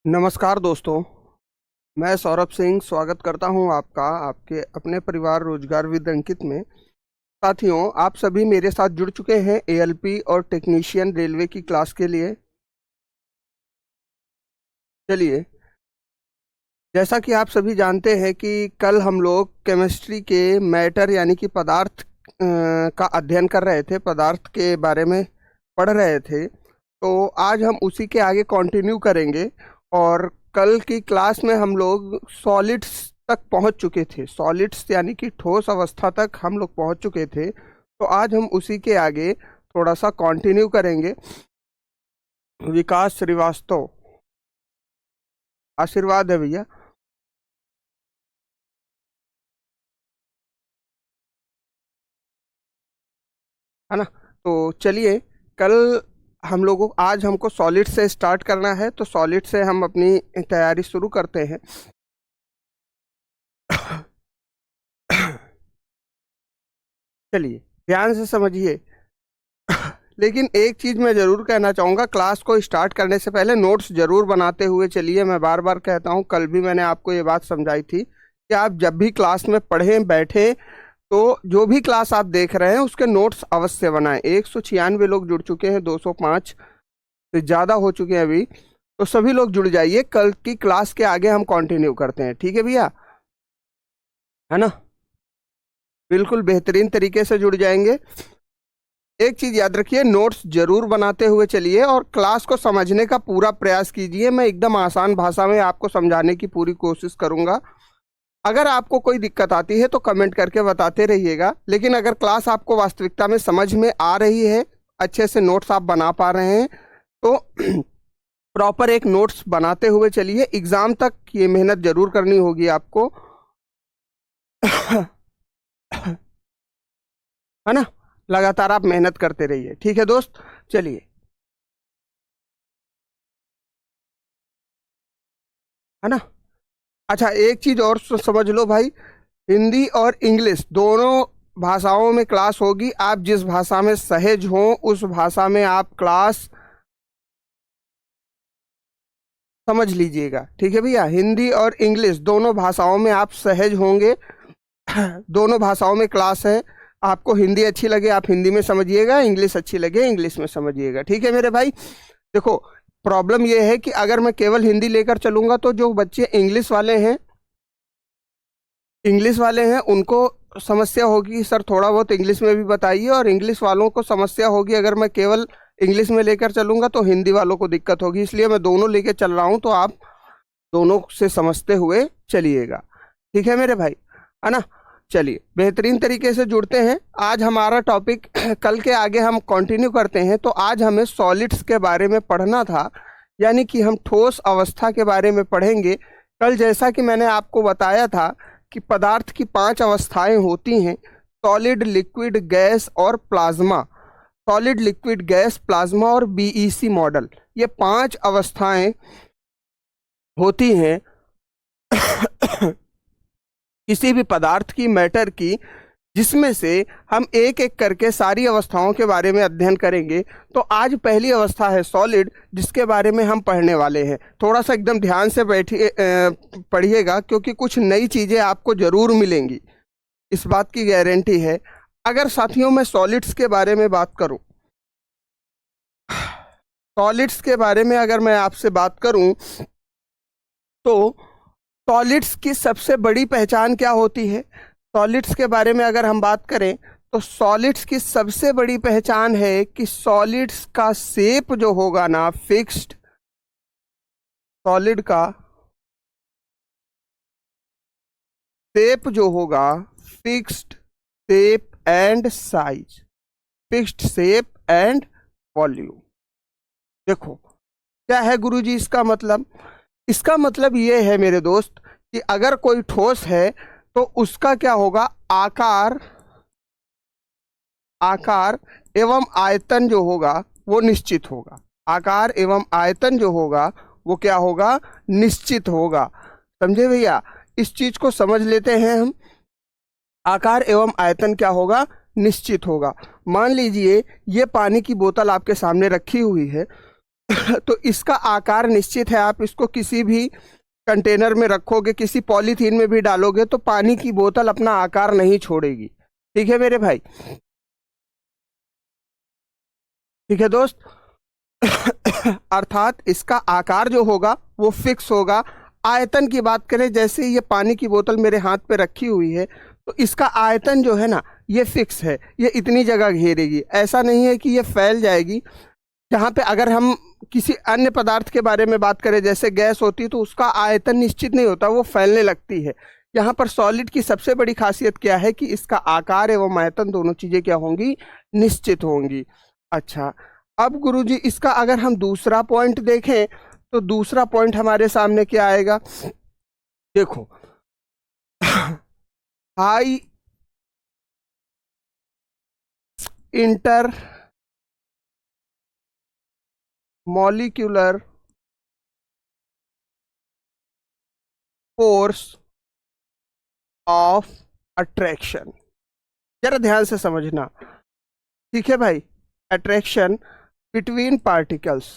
नमस्कार दोस्तों। मैं सौरभ सिंह स्वागत करता हूं आपका आपके अपने परिवार रोजगार विद अंकित में। साथियों, आप सभी मेरे साथ जुड़ चुके हैं एएलपी और टेक्नीशियन रेलवे की क्लास के लिए। चलिए, जैसा कि आप सभी जानते हैं कि कल हम लोग केमिस्ट्री के मैटर यानी कि पदार्थ का अध्ययन कर रहे थे, पदार्थ के बारे में पढ़ रहे थे। तो आज हम उसी के आगे कंटिन्यू करेंगे और कल की क्लास में हम लोग सॉलिड्स तक पहुंच चुके थे। सॉलिड्स यानी कि ठोस अवस्था तक हम लोग पहुंच चुके थे। तो आज हम उसी के आगे थोड़ा सा कंटिन्यू करेंगे। विकास श्रीवास्तव, आशीर्वाद है भैया। है ना? तो चलिए, कल हम लोगों आज हमको सॉलिड से स्टार्ट करना है, तो सॉलिड से हम अपनी तैयारी शुरू करते हैं। चलिए, ध्यान से समझिए। लेकिन एक चीज मैं जरूर कहना चाहूंगा, क्लास को स्टार्ट करने से पहले नोट्स जरूर बनाते हुए चलिए। मैं बार बार कहता हूं, कल भी मैंने आपको ये बात समझाई थी कि आप जब भी क्लास में पढ़ें बैठे तो जो भी क्लास आप देख रहे हैं उसके नोट्स अवश्य बनाएं। 196 लोग जुड़ चुके हैं, 205 से ज़्यादा हो चुके हैं अभी। तो सभी लोग जुड़ जाइए, कल की क्लास के आगे हम कंटिन्यू करते हैं। ठीक है भैया? है ना? बिल्कुल बेहतरीन तरीके से जुड़ जाएंगे। एक चीज याद रखिए, नोट्स जरूर बनाते हुए चलिए और क्लास को समझने का पूरा प्रयास कीजिए। मैं एकदम आसान भाषा में आपको समझाने की पूरी कोशिश करूंगा। अगर आपको कोई दिक्कत आती है तो कमेंट करके बताते रहिएगा। लेकिन अगर क्लास आपको वास्तविकता में समझ में आ रही है, अच्छे से नोट्स आप बना पा रहे हैं, तो प्रॉपर एक नोट्स बनाते हुए चलिए। एग्जाम तक ये मेहनत जरूर करनी होगी आपको। है ना? लगातार आप मेहनत करते रहिए। ठीक है दोस्त? चलिए, है ना? अच्छा, एक चीज और समझ लो भाई, हिंदी और इंग्लिश दोनों भाषाओं में क्लास होगी। आप जिस भाषा में सहज हो उस भाषा में आप क्लास समझ लीजिएगा। ठीक है भैया? हिंदी और इंग्लिश दोनों भाषाओं में आप सहज होंगे। दोनों भाषाओं में क्लास है। आपको हिंदी अच्छी लगे आप हिंदी में समझिएगा, इंग्लिश अच्छी लगे इंग्लिश में समझिएगा। ठीक है मेरे भाई? देखो, प्रॉब्लम यह है कि अगर मैं केवल हिंदी लेकर चलूंगा तो जो बच्चे इंग्लिश वाले हैं उनको समस्या होगी, सर थोड़ा बहुत इंग्लिश में भी बताइए। और इंग्लिश वालों को समस्या होगी अगर मैं केवल इंग्लिश में लेकर चलूंगा तो हिंदी वालों को दिक्कत होगी। इसलिए मैं दोनों लेकर चल रहा हूं, तो आप दोनों से समझते हुए चलिएगा। ठीक है मेरे भाई? है ना? चलिए, बेहतरीन तरीके से जुड़ते हैं। आज हमारा टॉपिक कल के आगे हम कंटिन्यू करते हैं। तो आज हमें सॉलिड्स के बारे में पढ़ना था, यानी कि हम ठोस अवस्था के बारे में पढ़ेंगे। कल जैसा कि मैंने आपको बताया था कि पदार्थ की 5 अवस्थाएं होती हैं: सॉलिड, लिक्विड, गैस और plasma. Solid, liquid, gas, plasma और बीईसी मॉडल, ये 5 अवस्थाएं होती हैं किसी भी पदार्थ की, मैटर की, जिसमें से हम एक एक करके सारी अवस्थाओं के बारे में अध्ययन करेंगे। तो आज पहली अवस्था है सॉलिड, जिसके बारे में हम पढ़ने वाले हैं। थोड़ा सा एकदम ध्यान से बैठिए, पढ़िएगा, क्योंकि कुछ नई चीज़ें आपको जरूर मिलेंगी, इस बात की गारंटी है। अगर साथियों मैं सॉलिड्स के बारे में बात करूं, सॉलिड्स के बारे में अगर मैं आपसे बात करूं तो सॉलिड्स की सबसे बड़ी पहचान क्या होती है? सॉलिड्स के बारे में अगर हम बात करें तो सॉलिड्स की सबसे बड़ी पहचान है कि सॉलिड्स का शेप जो होगा ना, फिक्स्ड, सॉलिड का शेप जो होगा, fixed shape and size, fixed shape and volume. देखो क्या है गुरुजी इसका मतलब? इसका मतलब ये है मेरे दोस्त कि अगर कोई ठोस है तो उसका क्या होगा, आकार, आकार एवं आयतन जो होगा वो निश्चित होगा। आकार एवं आयतन जो होगा वो क्या होगा, निश्चित होगा। समझे भैया? इस चीज को समझ लेते हैं हम। आकार एवं आयतन क्या होगा, निश्चित होगा। मान लीजिए ये पानी की बोतल आपके सामने रखी हुई है तो इसका आकार निश्चित है। आप इसको किसी भी कंटेनर में रखोगे, किसी पॉलीथीन में भी डालोगे तो पानी की बोतल अपना आकार नहीं छोड़ेगी। ठीक है मेरे भाई, ठीक है दोस्त। अर्थात इसका आकार जो होगा वो फिक्स होगा। आयतन की बात करें, जैसे ये पानी की बोतल मेरे हाथ पे रखी हुई है तो इसका आयतन जो है ना ये फिक्स है, ये इतनी जगह घेरेगी। ऐसा नहीं है कि ये फैल जाएगी। जहाँ पे अगर हम किसी अन्य पदार्थ के बारे में बात करें, जैसे गैस होती है, तो उसका आयतन निश्चित नहीं होता, वो फैलने लगती है। यहाँ पर सॉलिड की सबसे बड़ी खासियत क्या है कि इसका आकार एवं आयतन दोनों चीजें क्या होंगी, निश्चित होंगी। अच्छा, अब गुरुजी इसका अगर हम दूसरा पॉइंट देखें तो दूसरा पॉइंट हमारे सामने क्या आएगा, देखो high inter molecular force of attraction. जरा ध्यान से समझना, ठीक है भाई। अट्रैक्शन बिटवीन पार्टिकल्स,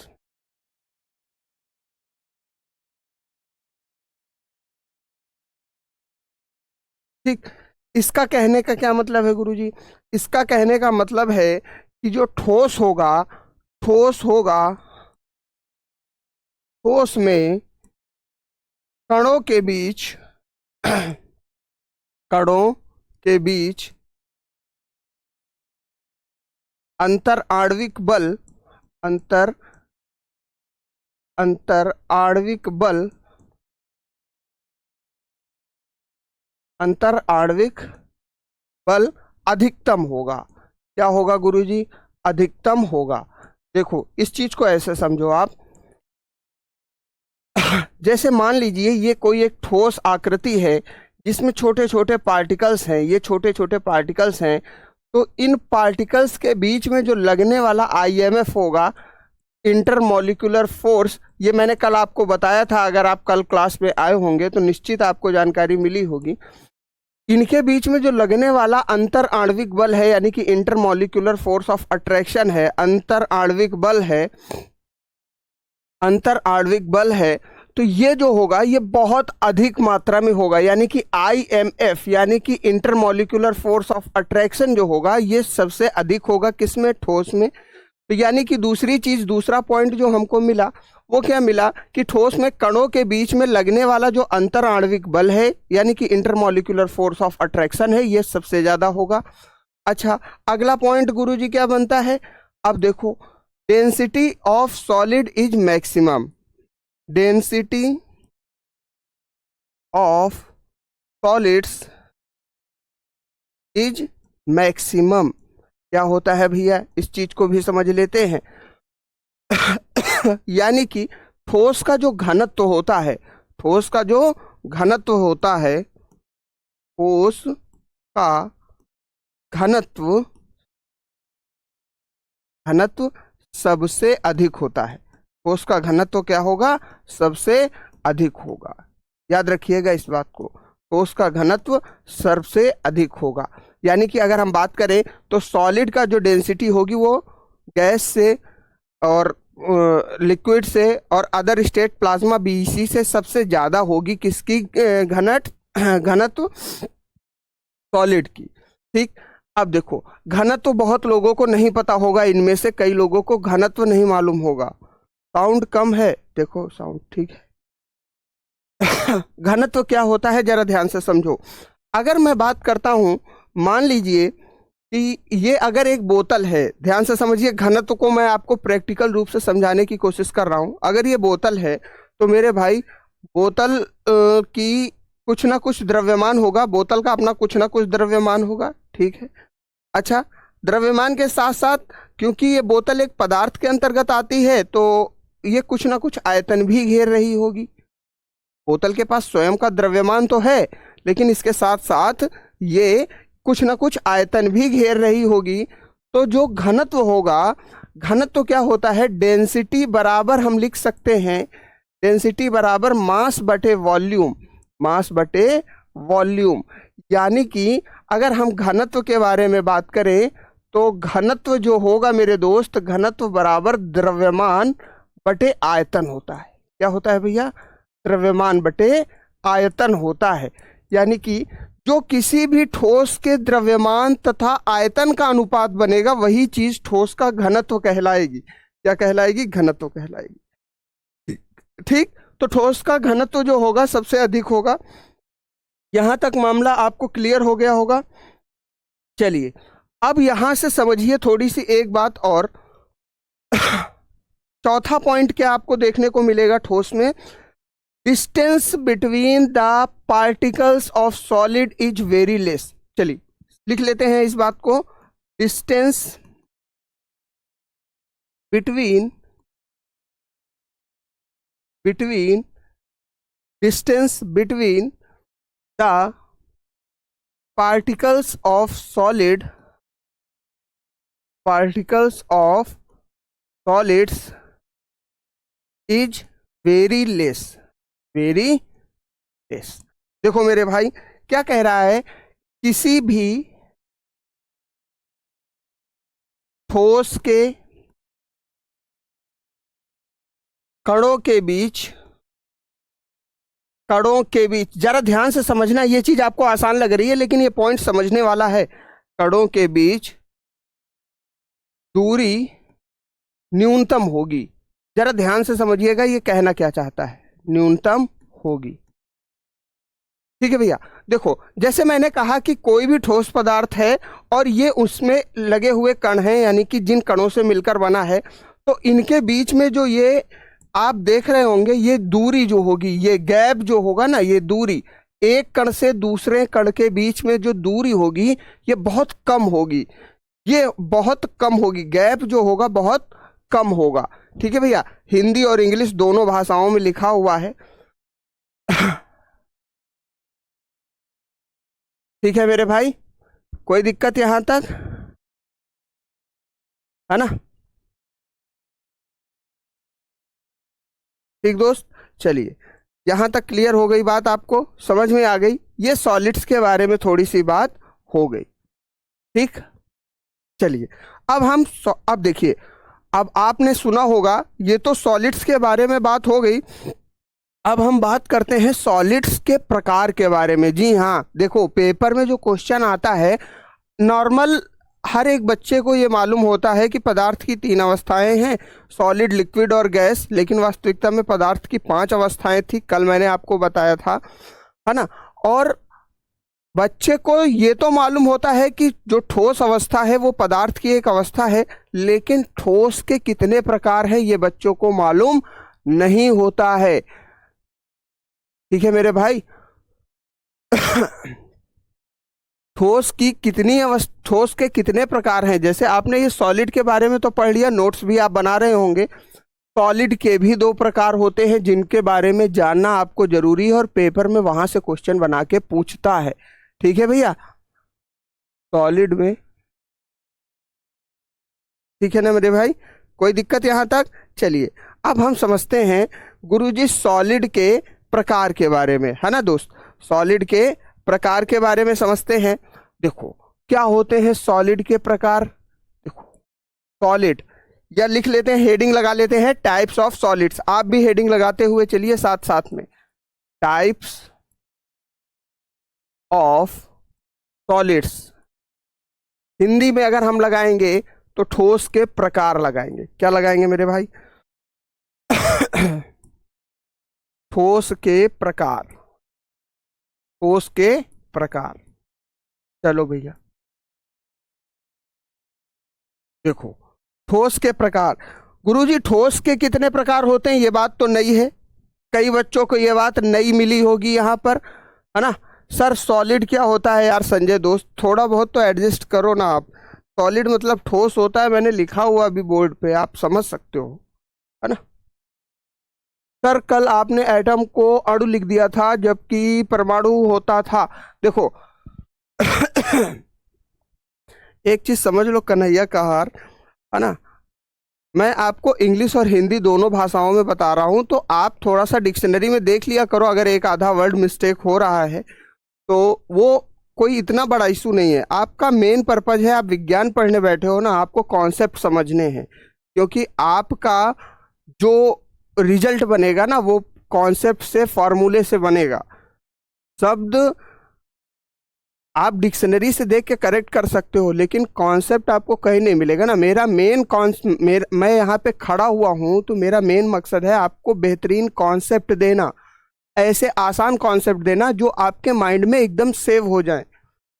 ठीक। इसका कहने का क्या मतलब है गुरुजी, इसका कहने का मतलब है कि जो ठोस होगा, ठोस होगा, ठोस में कणों के बीच कणों के बीच अंतर आणविक बल, अंतर आणविक बल, अंतर आणविक बल अधिकतम होगा। क्या होगा गुरुजी, अधिकतम होगा। देखो इस चीज को ऐसे समझो आप, जैसे मान लीजिए ये कोई एक ठोस आकृति है जिसमें छोटे छोटे पार्टिकल्स हैं, ये छोटे छोटे पार्टिकल्स हैं, तो इन पार्टिकल्स के बीच में जो लगने वाला आईएमएफ होगा, इंटरमॉलिक्यूलर फोर्स, ये मैंने कल आपको बताया था। अगर आप कल क्लास में आए होंगे तो निश्चित आपको जानकारी मिली होगी। इनके बीच में जो लगने वाला अंतर आणविक बल है, यानी कि इंटरमॉलिक्यूलर फोर्स ऑफ अट्रैक्शन है, अंतर आणविक बल है, अंतर आणविक बल है, तो ये जो होगा ये बहुत अधिक मात्रा में होगा। यानी कि IMF यानी कि इंटरमॉलिक्यूलर फोर्स ऑफ अट्रैक्शन जो होगा ये सबसे अधिक होगा, किसमें, ठोस में। तो यानी कि दूसरी चीज, दूसरा पॉइंट जो हमको मिला वो क्या मिला कि ठोस में कणों के बीच में लगने वाला जो अंतर आणविक बल है, यानी कि इंटरमॉलिक्यूलर फोर्स ऑफ अट्रैक्शन है, ये सबसे ज्यादा होगा। अच्छा, अगला पॉइंट गुरुजी क्या बनता है, अब देखो, density of solid is maximum, density of solids is maximum. क्या होता है भैया, इस चीज को भी समझ लेते हैं। यानी कि ठोस का जो घनत्व होता है, ठोस का जो घनत्व होता है, ठोस का घनत्व, घनत्व सबसे अधिक होता है। ठोस का घनत्व क्या होगा, सबसे अधिक होगा। याद रखिएगा इस बात को, ठोस का घनत्व सबसे अधिक होगा। यानी कि अगर हम बात करें तो सॉलिड का जो डेंसिटी होगी वो गैस से और लिक्विड से और अदर स्टेट प्लाज्मा BC से सबसे ज्यादा होगी। किसकी घनत्व, सॉलिड की। ठीक, अब देखो घनत्व बहुत लोगों को नहीं पता होगा, इनमें से कई लोगों को घनत्व नहीं मालूम होगा। साउंड कम है, देखो साउंड ठीक है। घनत्व क्या होता है जरा ध्यान से समझो। अगर मैं बात करता हूं, मान लीजिए कि ये अगर एक बोतल है, ध्यान से समझिए, घनत्व को मैं आपको प्रैक्टिकल रूप से समझाने की कोशिश कर रहा हूं। अगर ये बोतल है तो मेरे भाई बोतल की कुछ ना कुछ द्रव्यमान होगा, बोतल का अपना कुछ ना कुछ द्रव्यमान होगा, ठीक है। अच्छा, द्रव्यमान के साथ साथ क्योंकि ये बोतल एक पदार्थ के अंतर्गत आती है तो ये कुछ ना कुछ आयतन भी घेर रही होगी। बोतल के पास स्वयं का द्रव्यमान तो है, लेकिन इसके साथ साथ ये कुछ ना कुछ आयतन भी घेर रही होगी। तो जो घनत्व होगा, घनत्व क्या होता है, डेंसिटी बराबर हम लिख सकते हैं, डेंसिटी बराबर मास बटे वॉल्यूम, मास बटे वॉल्यूम। यानी कि अगर हम घनत्व के बारे में बात करें तो घनत्व जो होगा मेरे दोस्त, घनत्व बराबर द्रव्यमान बटे आयतन होता है। क्या होता है भैया? द्रव्यमान बटे आयतन होता है। यानी कि जो किसी भी ठोस के द्रव्यमान तथा आयतन का अनुपात बनेगा वही चीज ठोस का घनत्व कहलाएगी। क्या कहलाएगी? घनत्व कहलाएगी। ठीक, तो ठोस का घनत्व जो होगा सबसे अधिक होगा। यहां तक मामला आपको क्लियर हो गया होगा। चलिए अब यहां से समझिए थोड़ी सी एक बात और। चौथा पॉइंट क्या आपको देखने को मिलेगा ठोस में? Distance between the particles of solid is very less. चलिए लिख लेते हैं इस बात को। Distance between distance between the particles of solids is very less। देखो मेरे भाई क्या कह रहा है? किसी भी ठोस के कणों के बीच जरा ध्यान से समझना। ये चीज आपको आसान लग रही है लेकिन ये पॉइंट समझने वाला है। कणों के बीच दूरी न्यूनतम होगी। जरा ध्यान से समझिएगा ये कहना क्या चाहता है। न्यूनतम होगी। ठीक है भैया। देखो जैसे मैंने कहा कि कोई भी ठोस पदार्थ है और ये उसमें लगे हुए कण हैं, यानी कि जिन कणों से मिलकर बना है, तो इनके बीच में जो ये आप देख रहे होंगे ये दूरी जो होगी, ये गैप जो होगा ना, ये दूरी एक कण से दूसरे कण के बीच में जो दूरी होगी ये बहुत कम होगी। ये बहुत कम होगी, गैप जो होगा बहुत कम होगा। ठीक है भैया। हिंदी और इंग्लिश दोनों भाषाओं में लिखा हुआ है। ठीक है मेरे भाई, कोई दिक्कत यहां तक है ना? ठीक दोस्त, चलिए यहां तक क्लियर हो गई बात, आपको समझ में आ गई। ये सॉलिड्स के बारे में थोड़ी सी बात हो गई। ठीक, चलिए अब देखिए, अब आपने सुना होगा, ये तो सॉलिड्स के बारे में बात हो गई। अब हम बात करते हैं सॉलिड्स के प्रकार के बारे में। जी हाँ, देखो पेपर में जो क्वेश्चन आता है, नॉर्मल हर एक बच्चे को ये मालूम होता है कि पदार्थ की 3 अवस्थाएं हैं, सॉलिड, लिक्विड और गैस। लेकिन वास्तविकता में पदार्थ की 5 अवस्थाएं थी, कल मैंने आपको बताया था, है ना। और बच्चे को ये तो मालूम होता है कि जो ठोस अवस्था है वो पदार्थ की एक अवस्था है, लेकिन ठोस के कितने प्रकार हैं ये बच्चों को मालूम नहीं होता है। ठीक है मेरे भाई। ठोस के कितने प्रकार हैं? जैसे आपने ये सॉलिड के बारे में तो पढ़ लिया, नोट्स भी आप बना रहे होंगे। सॉलिड के भी 2 प्रकार होते हैं जिनके बारे में जानना आपको जरूरी है, और पेपर में वहां से क्वेश्चन बना के पूछता है। ठीक है भैया, सॉलिड में। ठीक है ना मेरे भाई, कोई दिक्कत यहां तक? चलिए अब हम समझते हैं गुरुजी सॉलिड के प्रकार के बारे में, है ना दोस्त। सॉलिड के प्रकार के बारे में समझते हैं। देखो क्या होते हैं सॉलिड के प्रकार। देखो सॉलिड, या लिख लेते हैं, हेडिंग लगा लेते हैं, टाइप्स ऑफ सॉलिड्स। आप भी हेडिंग लगाते हुए चलिए साथ साथ में। टाइप्स ऑफ सॉलिड्स, हिंदी में अगर हम लगाएंगे तो ठोस के प्रकार लगाएंगे। क्या लगाएंगे मेरे भाई? ठोस के प्रकार, ठोस के प्रकार। चलो भैया देखो, ठोस के प्रकार। गुरुजी ठोस के कितने प्रकार होते हैं ये बात तो नई है, कई बच्चों को ये बात नई मिली होगी यहाँ पर, है ना। सर सॉलिड क्या होता है? यार संजय दोस्त थोड़ा बहुत तो एडजस्ट करो ना आप। सॉलिड मतलब ठोस होता है, मैंने लिखा हुआ अभी बोर्ड पे, आप समझ सकते हो, है ना। सर कल आपने एटम को अणु लिख दिया था जबकि परमाणु होता था। देखो एक चीज समझ लो कन्हैया का हार, है ना। मैं आपको इंग्लिश और हिंदी दोनों भाषाओं में बता रहा हूं, तो आप थोड़ा सा डिक्शनरी में देख लिया करो। अगर एक आधा वर्ड मिस्टेक हो रहा है तो वो कोई इतना बड़ा इशू नहीं है। आपका मेन पर्पज है, आप विज्ञान पढ़ने बैठे हो ना, आपको कॉन्सेप्ट समझने हैं। क्योंकि आपका जो रिजल्ट बनेगा ना वो कॉन्सेप्ट से, फॉर्मूले से बनेगा। शब्द आप डिक्शनरी से देख के करेक्ट कर सकते हो, लेकिन कॉन्सेप्ट आपको कहीं नहीं मिलेगा ना। मेरा मेन मैं यहाँ पे खड़ा हुआ हूँ तो मेरा मेन मकसद है आपको बेहतरीन कॉन्सेप्ट देना, ऐसे आसान कॉन्सेप्ट देना जो आपके माइंड में एकदम सेव हो जाए।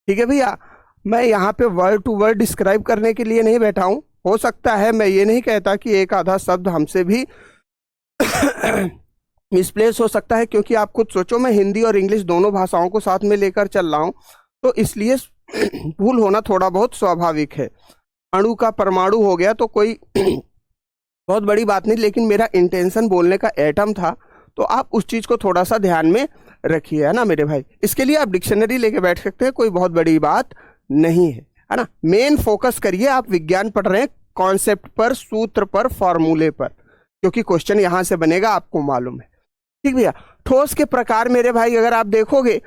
ठीक है भैया, मैं यहाँ पे वर्ड टू वर्ड डिस्क्राइब करने के लिए नहीं बैठा हूँ। हो सकता है, मैं ये नहीं कहता कि एक आधा शब्द हमसे भी मिसप्लेस हो सकता है, क्योंकि आप खुद सोचो मैं हिंदी और इंग्लिश दोनों भाषाओं को साथ में लेकर चल रहा हूँ, तो इसलिए भूल होना थोड़ा बहुत स्वाभाविक है। अणु का परमाणु हो गया तो कोई बहुत बड़ी बात नहीं, लेकिन मेरा इंटेंशन बोलने का एटम था, तो आप उस चीज को थोड़ा सा ध्यान में रखिए, है ना मेरे भाई। इसके लिए आप डिक्शनरी लेके बैठ सकते हैं, कोई बहुत बड़ी बात नहीं है ना। मेन फोकस करिए, आप विज्ञान पढ़ रहे हैं, कॉन्सेप्ट पर, सूत्र पर, फॉर्मूले पर, क्योंकि क्वेश्चन यहां से बनेगा, आपको मालूम है। ठीक भैया, ठोस के प्रकार मेरे भाई अगर आप देखोगे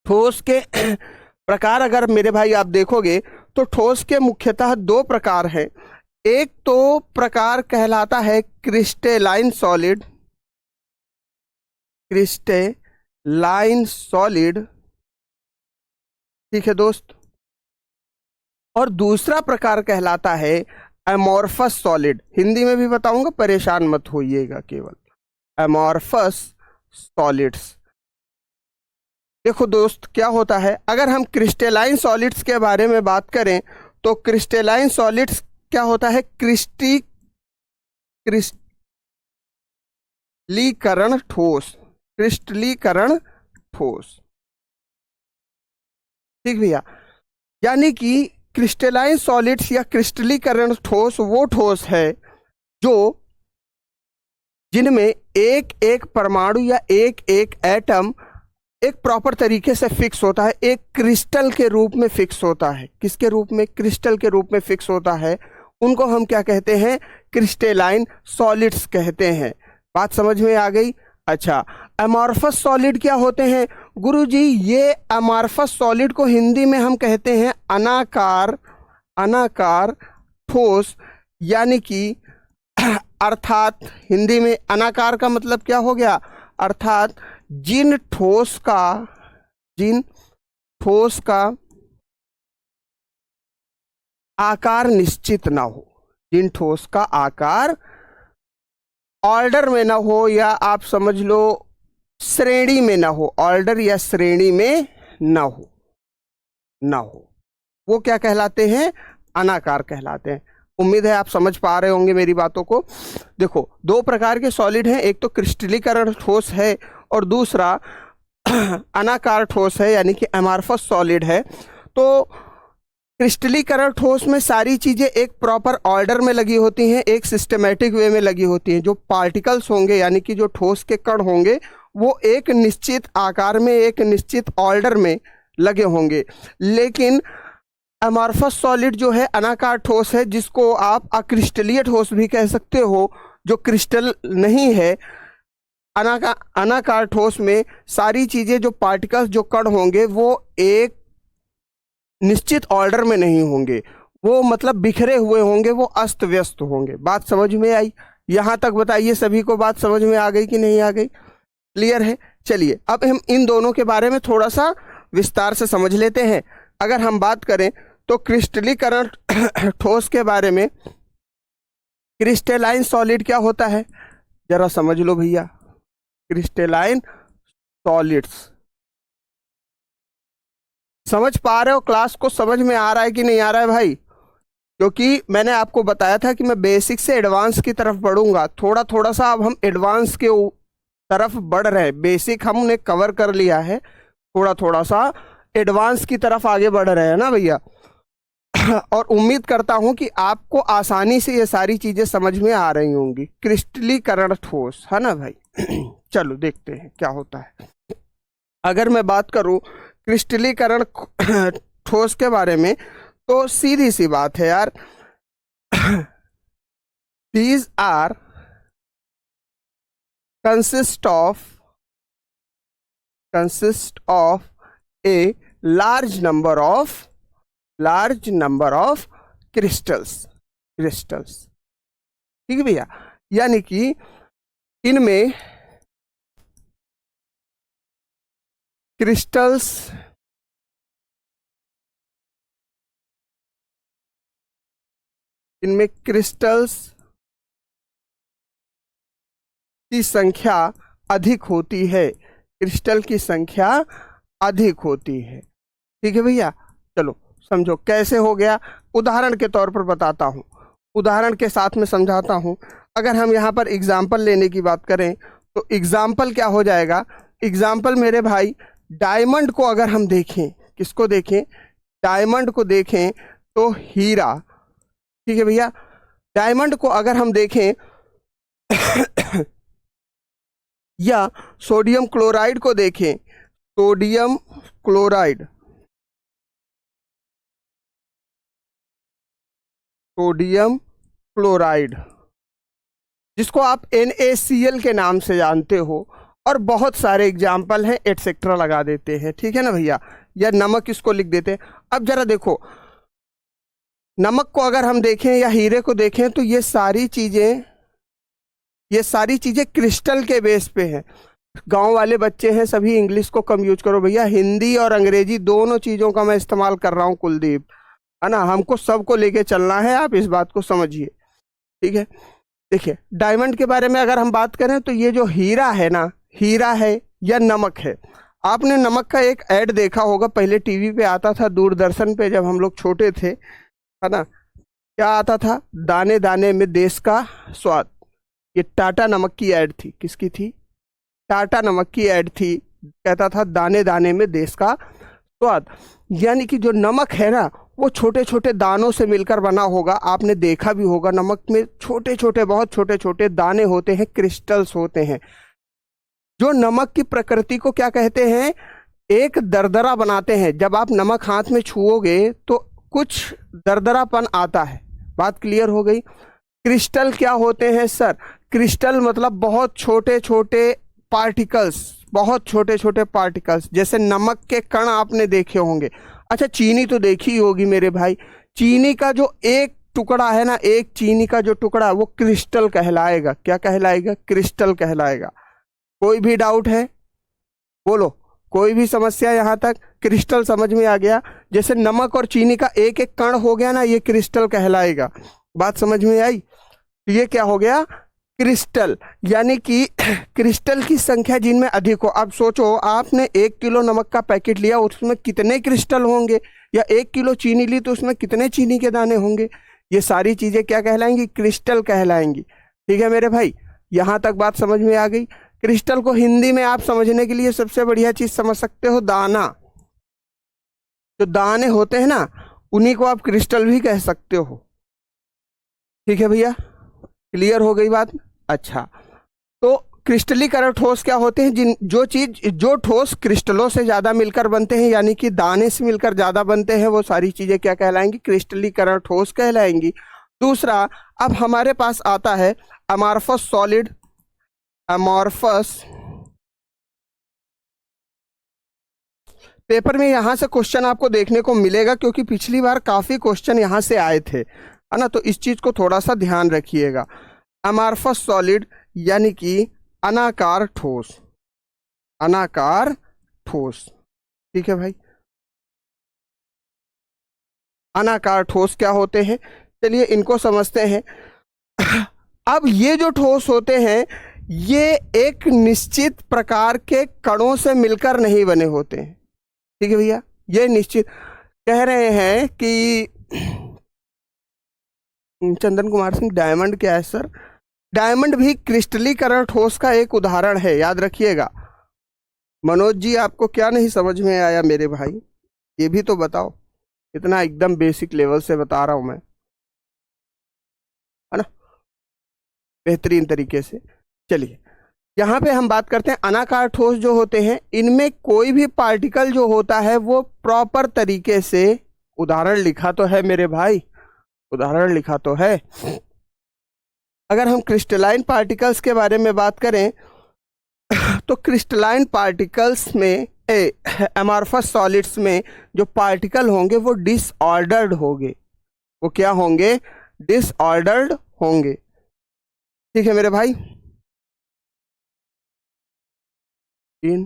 ठोस के प्रकार अगर मेरे भाई आप देखोगे तो ठोस के मुख्यतः दो प्रकार हैं। एक तो प्रकार कहलाता है क्रिस्टलाइन सॉलिड, क्रिस्टलाइन सॉलिड, ठीक है दोस्त। और दूसरा प्रकार कहलाता है एमॉर्फस सॉलिड। हिंदी में भी बताऊंगा, परेशान मत होइएगा, केवल एमॉर्फस सॉलिड्स। देखो दोस्त क्या होता है, अगर हम क्रिस्टलाइन सॉलिड्स के बारे में बात करें तो क्रिस्टलाइन सॉलिड्स क्या होता है, क्रिस्टलीकरण ठोस, क्रिस्टलीकरण ठोस। ठीक भैया, यानी कि क्रिस्टलाइन सॉलिड्स या क्रिस्टलीकरण ठोस वो ठोस है जो जिनमें एक एक परमाणु या एक एक एटम एक प्रॉपर तरीके से फिक्स होता है, एक क्रिस्टल के रूप में फिक्स होता है। किसके रूप में, क्रिस्टल के रूप में फिक्स होता है। उनको हम क्या कहते हैं, क्रिस्टलाइन सॉलिड्स कहते हैं। बात समझ में आ गई। अच्छा, अमॉर्फस सॉलिड क्या होते हैं गुरुजी? ये अमॉर्फस सॉलिड को हिंदी में हम कहते हैं अनाकार, अनाकार ठोस, यानी कि अर्थात हिंदी में अनाकार का मतलब क्या हो गया, अर्थात जिन ठोस का आकार निश्चित ना हो, जिन ठोस का आकार ऑर्डर में ना हो, या आप समझ लो श्रेणी में ना हो, ऑर्डर या श्रेणी में ना हो, वो क्या कहलाते हैं, अनाकार कहलाते हैं। उम्मीद है आप समझ पा रहे होंगे मेरी बातों को। देखो, दो प्रकार के सॉलिड हैं, एक तो क्रिस्टलीकरण ठोस है और दूसरा अनाकार ठोस है, यानी कि अमॉर्फस सॉलिड है। तो क्रिस्टलीकरण ठोस में सारी चीजें एक प्रॉपर ऑर्डर में लगी होती हैं, एक सिस्टमेटिक वे में लगी होती हैं। जो पार्टिकल्स होंगे यानी कि जो ठोस के कण होंगे वो एक निश्चित आकार में, एक निश्चित ऑर्डर में लगे होंगे। लेकिन अमॉर्फस सॉलिड जो है अनाकार ठोस है, जिसको आप अक्रिस्टलीय ठोस भी कह सकते हो, जो क्रिस्टल नहीं है। अनाकार ठोस में सारी चीजें, जो पार्टिकल्स, जो कण होंगे वो एक निश्चित ऑर्डर में नहीं होंगे, वो मतलब बिखरे हुए होंगे, वो अस्त व्यस्त होंगे। बात समझ में आई? यहां तक बताइए सभी को बात समझ में आ गई कि नहीं आ गई? क्लियर है? चलिए अब हम इन दोनों के बारे में थोड़ा सा विस्तार से समझ लेते हैं। अगर हम बात करें तो क्रिस्टलीकरण ठोस के बारे में, क्रिस्टलाइन सॉलिड क्या होता है जरा समझ लो भैया। क्रिस्टलाइन सॉलिड्स समझ पा रहे हो? क्लास को समझ में आ रहा है कि नहीं आ रहा है भाई? क्योंकि मैंने आपको बताया था कि मैं बेसिक से एडवांस की तरफ बढ़ूंगा, थोड़ा थोड़ा सा अब हम एडवांस के तरफ बढ़ रहे हैं। बेसिक हमने कवर कर लिया है, थोड़ा थोड़ा सा एडवांस की तरफ आगे बढ़ रहे हैं ना भैया। और उम्मीद करता हूं कि आपको आसानी से ये सारी चीजें समझ में आ रही होंगी। क्रिस्टलीकरण ठोस, है ना भाई? चलो देखते हैं क्या होता है। अगर मैं बात करूं क्रिस्टलीकरण ठोस के बारे में तो सीधी सी बात है यार। These are consist of a large number of crystals। ठीक है भैया, यानी कि इनमें क्रिस्टल्स की संख्या अधिक होती है, क्रिस्टल की संख्या अधिक होती है। ठीक है भैया, चलो समझो कैसे हो गया, उदाहरण के तौर पर बताता हूँ, उदाहरण के साथ में समझाता हूँ। अगर हम यहाँ पर एग्जाम्पल लेने की बात करें तो एग्जाम्पल क्या हो जाएगा, एग्जाम्पल मेरे भाई डायमंड को अगर हम देखें, किसको देखें, डायमंड को देखें तो हीरा, ठीक है भैया, डायमंड को अगर हम देखें या सोडियम क्लोराइड को देखें, सोडियम क्लोराइड, सोडियम क्लोराइड जिसको आप NaCl के नाम से जानते हो, और बहुत सारे एग्जाम्पल हैं, एटसेट्रा लगा देते हैं, ठीक है ना भैया, या नमक इसको लिख देते हैं। अब जरा देखो, नमक को अगर हम देखें या हीरे को देखें तो ये सारी चीजें क्रिस्टल के बेस पे हैं। गांव वाले बच्चे हैं, सभी इंग्लिश को कम यूज करो भैया, हिंदी और अंग्रेजी दोनों चीज़ों का मैं इस्तेमाल कर रहा हूँ कुलदीप, है ना, हमको सबको लेके चलना है, आप इस बात को समझिए, ठीक है। देखिए डायमंड के बारे में अगर हम बात करें तो ये जो हीरा है ना, हीरा है या नमक है, आपने नमक का एक ऐड देखा होगा, पहले टीवी पे आता था, दूरदर्शन पे, जब हम लोग छोटे थे, है ना, क्या आता था, दाने दाने में देश का स्वाद, ये टाटा नमक की ऐड थी, किसकी थी, टाटा नमक की ऐड थी, कहता था दाने दाने में देश का स्वाद। यानी कि जो नमक है ना वो छोटे छोटे दानों से मिलकर बना होगा, आपने देखा भी होगा, नमक में छोटे छोटे, बहुत छोटे छोटे दाने होते हैं, क्रिस्टल्स होते हैं, जो नमक की प्रकृति को क्या कहते हैं, एक दरदरा बनाते हैं। जब आप नमक हाथ में छुओगे तो कुछ दरदरापन आता है, बात क्लियर हो गई। क्रिस्टल क्या होते हैं सर, क्रिस्टल मतलब बहुत छोटे छोटे पार्टिकल्स, बहुत छोटे छोटे पार्टिकल्स, जैसे नमक के कण आपने देखे होंगे। अच्छा चीनी तो देखी होगी मेरे भाई, चीनी का जो एक टुकड़ा है ना, एक चीनी का जो टुकड़ा, वो क्रिस्टल कहलाएगा, क्या कहलाएगा, क्रिस्टल कहलाएगा। कोई भी डाउट है बोलो, कोई भी समस्या यहाँ तक, क्रिस्टल समझ में आ गया। जैसे नमक और चीनी का एक एक कण हो गया ना, ये क्रिस्टल कहलाएगा, बात समझ में आई। ये क्या हो गया, क्रिस्टल, यानी कि क्रिस्टल की संख्या जिनमें अधिक हो। अब सोचो आपने 1 किलो नमक का पैकेट लिया, उसमें कितने क्रिस्टल होंगे, या 1 किलो चीनी ली तो उसमें कितने चीनी के दाने होंगे, ये सारी चीजें क्या कहलाएंगी, क्रिस्टल कहलाएंगी। ठीक है मेरे भाई, यहाँ तक बात समझ में आ गई। क्रिस्टल को हिंदी में आप समझने के लिए सबसे बढ़िया चीज समझ सकते हो, दाना, जो दाने होते हैं ना, उन्हीं को आप क्रिस्टल भी कह सकते हो। ठीक है भैया, क्लियर हो गई बात। अच्छा, तो क्रिस्टलीकरण ठोस क्या होते हैं, जो ठोस क्रिस्टलों से ज्यादा मिलकर बनते हैं, यानी कि दाने से मिलकर ज्यादा बनते हैं, वो सारी चीजें क्या कहलाएंगी, क्रिस्टलीकरण ठोस कहलाएंगी। दूसरा, अब हमारे पास आता है अमॉर्फस सॉलिड, अमॉर्फस, पेपर में यहां से क्वेश्चन आपको देखने को मिलेगा, क्योंकि पिछली बार काफी क्वेश्चन यहां से आए थे, है ना, तो इस चीज को थोड़ा सा ध्यान रखिएगा। अमॉर्फस सॉलिड यानी कि अनाकार ठोस, अनाकार ठोस, ठीक है भाई, अनाकार ठोस क्या होते हैं, चलिए इनको समझते हैं। अब ये जो ठोस होते हैं, ये एक निश्चित प्रकार के कणों से मिलकर नहीं बने होते हैं, ठीक है भैया, ये निश्चित, कह रहे हैं कि चंदन कुमार सिंह, डायमंड क्या है सर, डायमंड भी क्रिस्टलीकरण ठोस का एक उदाहरण है, याद रखिएगा। मनोज जी आपको क्या नहीं समझ में आया मेरे भाई, ये भी तो बताओ, इतना एकदम बेसिक लेवल से बता रहा हूं मैं, है ना, बेहतरीन तरीके से। चलिए यहाँ पे हम बात करते हैं अनाकार ठोस जो होते हैं, इनमें कोई भी पार्टिकल जो होता है वो प्रॉपर तरीके से, उदाहरण लिखा तो है मेरे भाई, उदाहरण लिखा तो है। अगर हम क्रिस्टलाइन पार्टिकल्स के बारे में बात करें तो क्रिस्टलाइन पार्टिकल्स में, अमॉर्फस सॉलिड्स में जो पार्टिकल होंगे वो डिसऑर्डर्ड होंगे, वो क्या होंगे, डिसऑर्डर्ड होंगे। ठीक है मेरे भाई। इन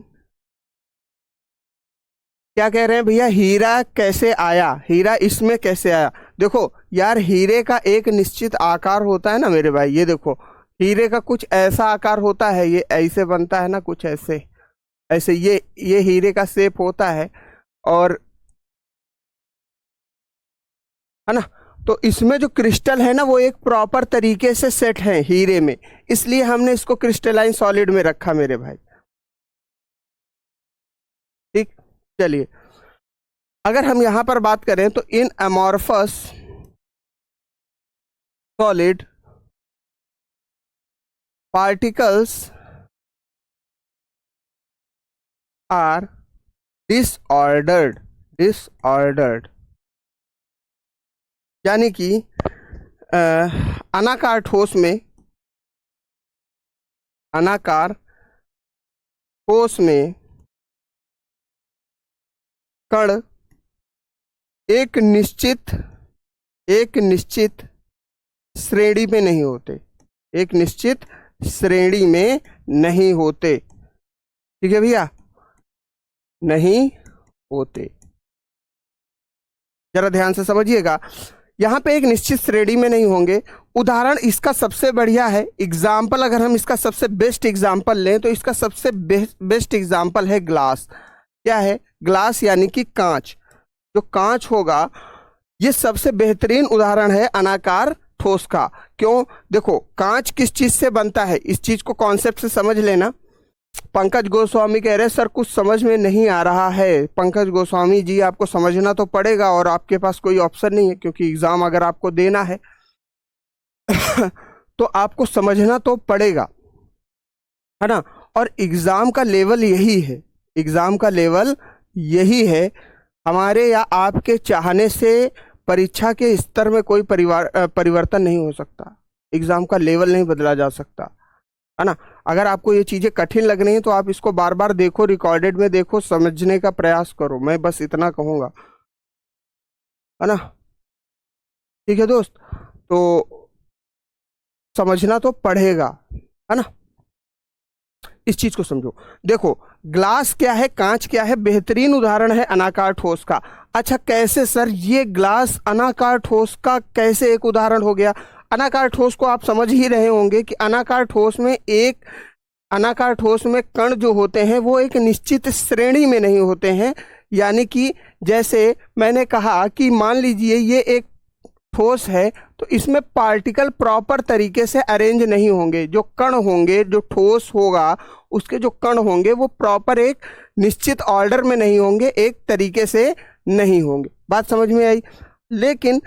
क्या कह रहे हैं भैया, हीरा कैसे आया, हीरा इसमें कैसे आया? देखो यार, हीरे का एक निश्चित आकार होता है ना मेरे भाई, ये देखो हीरे का कुछ ऐसा आकार होता है, ये ऐसे बनता है ना, कुछ ऐसे ऐसे, ये हीरे का शेप होता है, और है ना। तो इसमें जो क्रिस्टल है ना वो एक प्रॉपर तरीके से सेट है हीरे में, इसलिए हमने इसको क्रिस्टलाइन सॉलिड में रखा मेरे भाई। ठीक, चलिए अगर हम यहां पर बात करें तो इन amorphous solid particles are disordered, disordered यानी कि अनाकार ठोस में, अनाकार ठोस में कण एक निश्चित श्रेणी में नहीं होते, एक निश्चित श्रेणी में नहीं होते। ठीक है भैया, नहीं होते। जरा ध्यान से समझिएगा, यहां पे एक निश्चित श्रेणी में नहीं होंगे। उदाहरण इसका सबसे बढ़िया है एग्जाम्पल, अगर हम इसका सबसे बेस्ट एग्जाम्पल लें तो इसका सबसे बेस्ट एग्जाम्पल है ग्लास। क्या है? ग्लास यानी कि कांच। जो कांच होगा ये सबसे बेहतरीन उदाहरण है अनाकार ठोस का। क्यों? देखो कांच किस चीज से बनता है, इस चीज को कॉन्सेप्ट से समझ लेना। पंकज गोस्वामी कह रहे सर कुछ समझ में नहीं आ रहा है। पंकज गोस्वामी जी आपको समझना तो पड़ेगा और आपके पास कोई ऑप्शन नहीं है, क्योंकि एग्जाम अगर आपको देना है तो आपको समझना तो पड़ेगा, है ना। और एग्जाम का लेवल यही है, एग्जाम का लेवल यही है। हमारे या आपके चाहने से परीक्षा के स्तर में कोई परिवर्तन नहीं हो सकता, एग्जाम का लेवल नहीं बदला जा सकता, है ना। अगर आपको ये चीजें कठिन लग रही हैं तो आप इसको बार बार देखो, रिकॉर्डेड में देखो, समझने का प्रयास करो, मैं बस इतना कहूंगा, है ना। ठीक है दोस्त, तो समझना तो पड़ेगा, है ना। इस चीज को समझो। देखो ग्लास क्या है, कांच क्या है, बेहतरीन उदाहरण है अनाकार ठोस का। अच्छा कैसे सर ये ग्लास अनाकार ठोस का कैसे एक उदाहरण हो गया? अनाकार ठोस को आप समझ ही रहे होंगे कि अनाकार ठोस में कण जो होते हैं वो एक निश्चित श्रेणी में नहीं होते हैं। यानी कि जैसे मैंने कहा कि मान लीजिए ये एक ठोस है तो इसमें पार्टिकल प्रॉपर तरीके से अरेंज नहीं होंगे। जो कण होंगे, जो ठोस होगा उसके जो कण होंगे वो प्रॉपर एक निश्चित ऑर्डर में नहीं होंगे, एक तरीके से नहीं होंगे। बात समझ में आई? लेकिन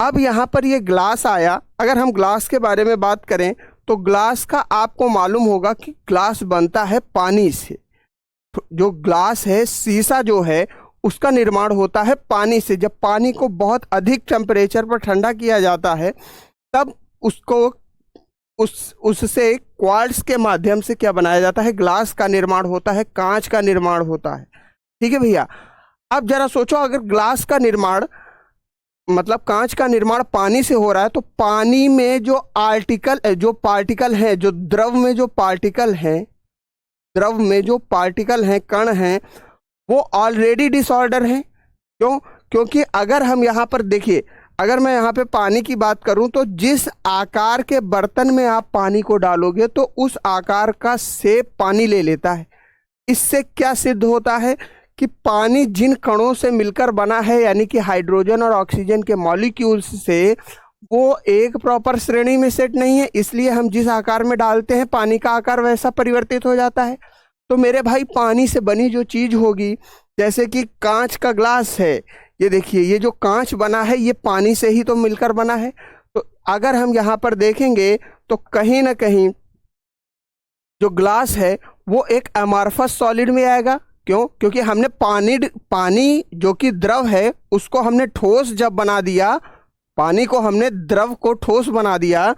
अब यहाँ पर ये ग्लास आया। अगर हम ग्लास के बारे में बात करें तो ग्लास का आपको मालूम होगा कि ग्लास बनता है पानी से। जो ग्लास है, शीशा जो है उसका निर्माण होता है पानी से। जब पानी को बहुत अधिक टेम्परेचर पर ठंडा किया जाता है तब उसको उससे क्वार्ट्ज के माध्यम से क्या बनाया जाता है? ग्लास का निर्माण होता है, कांच का निर्माण होता है। ठीक है भैया, अब जरा सोचो अगर ग्लास का निर्माण मतलब कांच का निर्माण पानी से हो रहा है तो पानी में जो पार्टिकल है, जो द्रव में जो पार्टिकल हैं, कण हैं, वो ऑलरेडी डिसऑर्डर हैं। क्यों? क्योंकि अगर हम यहाँ पर देखिए, अगर मैं यहाँ पे पानी की बात करूँ तो जिस आकार के बर्तन में आप पानी को डालोगे तो उस आकार का शेप पानी ले लेता है। इससे क्या सिद्ध होता है कि पानी जिन कणों से मिलकर बना है, यानी कि हाइड्रोजन और ऑक्सीजन के मॉलिक्यूल्स से, वो एक प्रॉपर श्रेणी में सेट नहीं है। इसलिए हम जिस आकार में डालते हैं पानी का आकार वैसा परिवर्तित हो जाता है। तो मेरे भाई पानी से बनी जो चीज होगी, जैसे कि कांच का ग्लास है, ये देखिए ये जो कांच बना है ये पानी से ही तो मिलकर बना है। तो अगर हम यहाँ पर देखेंगे तो कहीं ना कहीं जो ग्लास है वो एक अमॉर्फस सॉलिड में आएगा। क्यों? क्योंकि हमने पानी जो कि द्रव है उसको हमने ठोस जब बना दिया, पानी को हमने द्रव को ठोस बना दिया,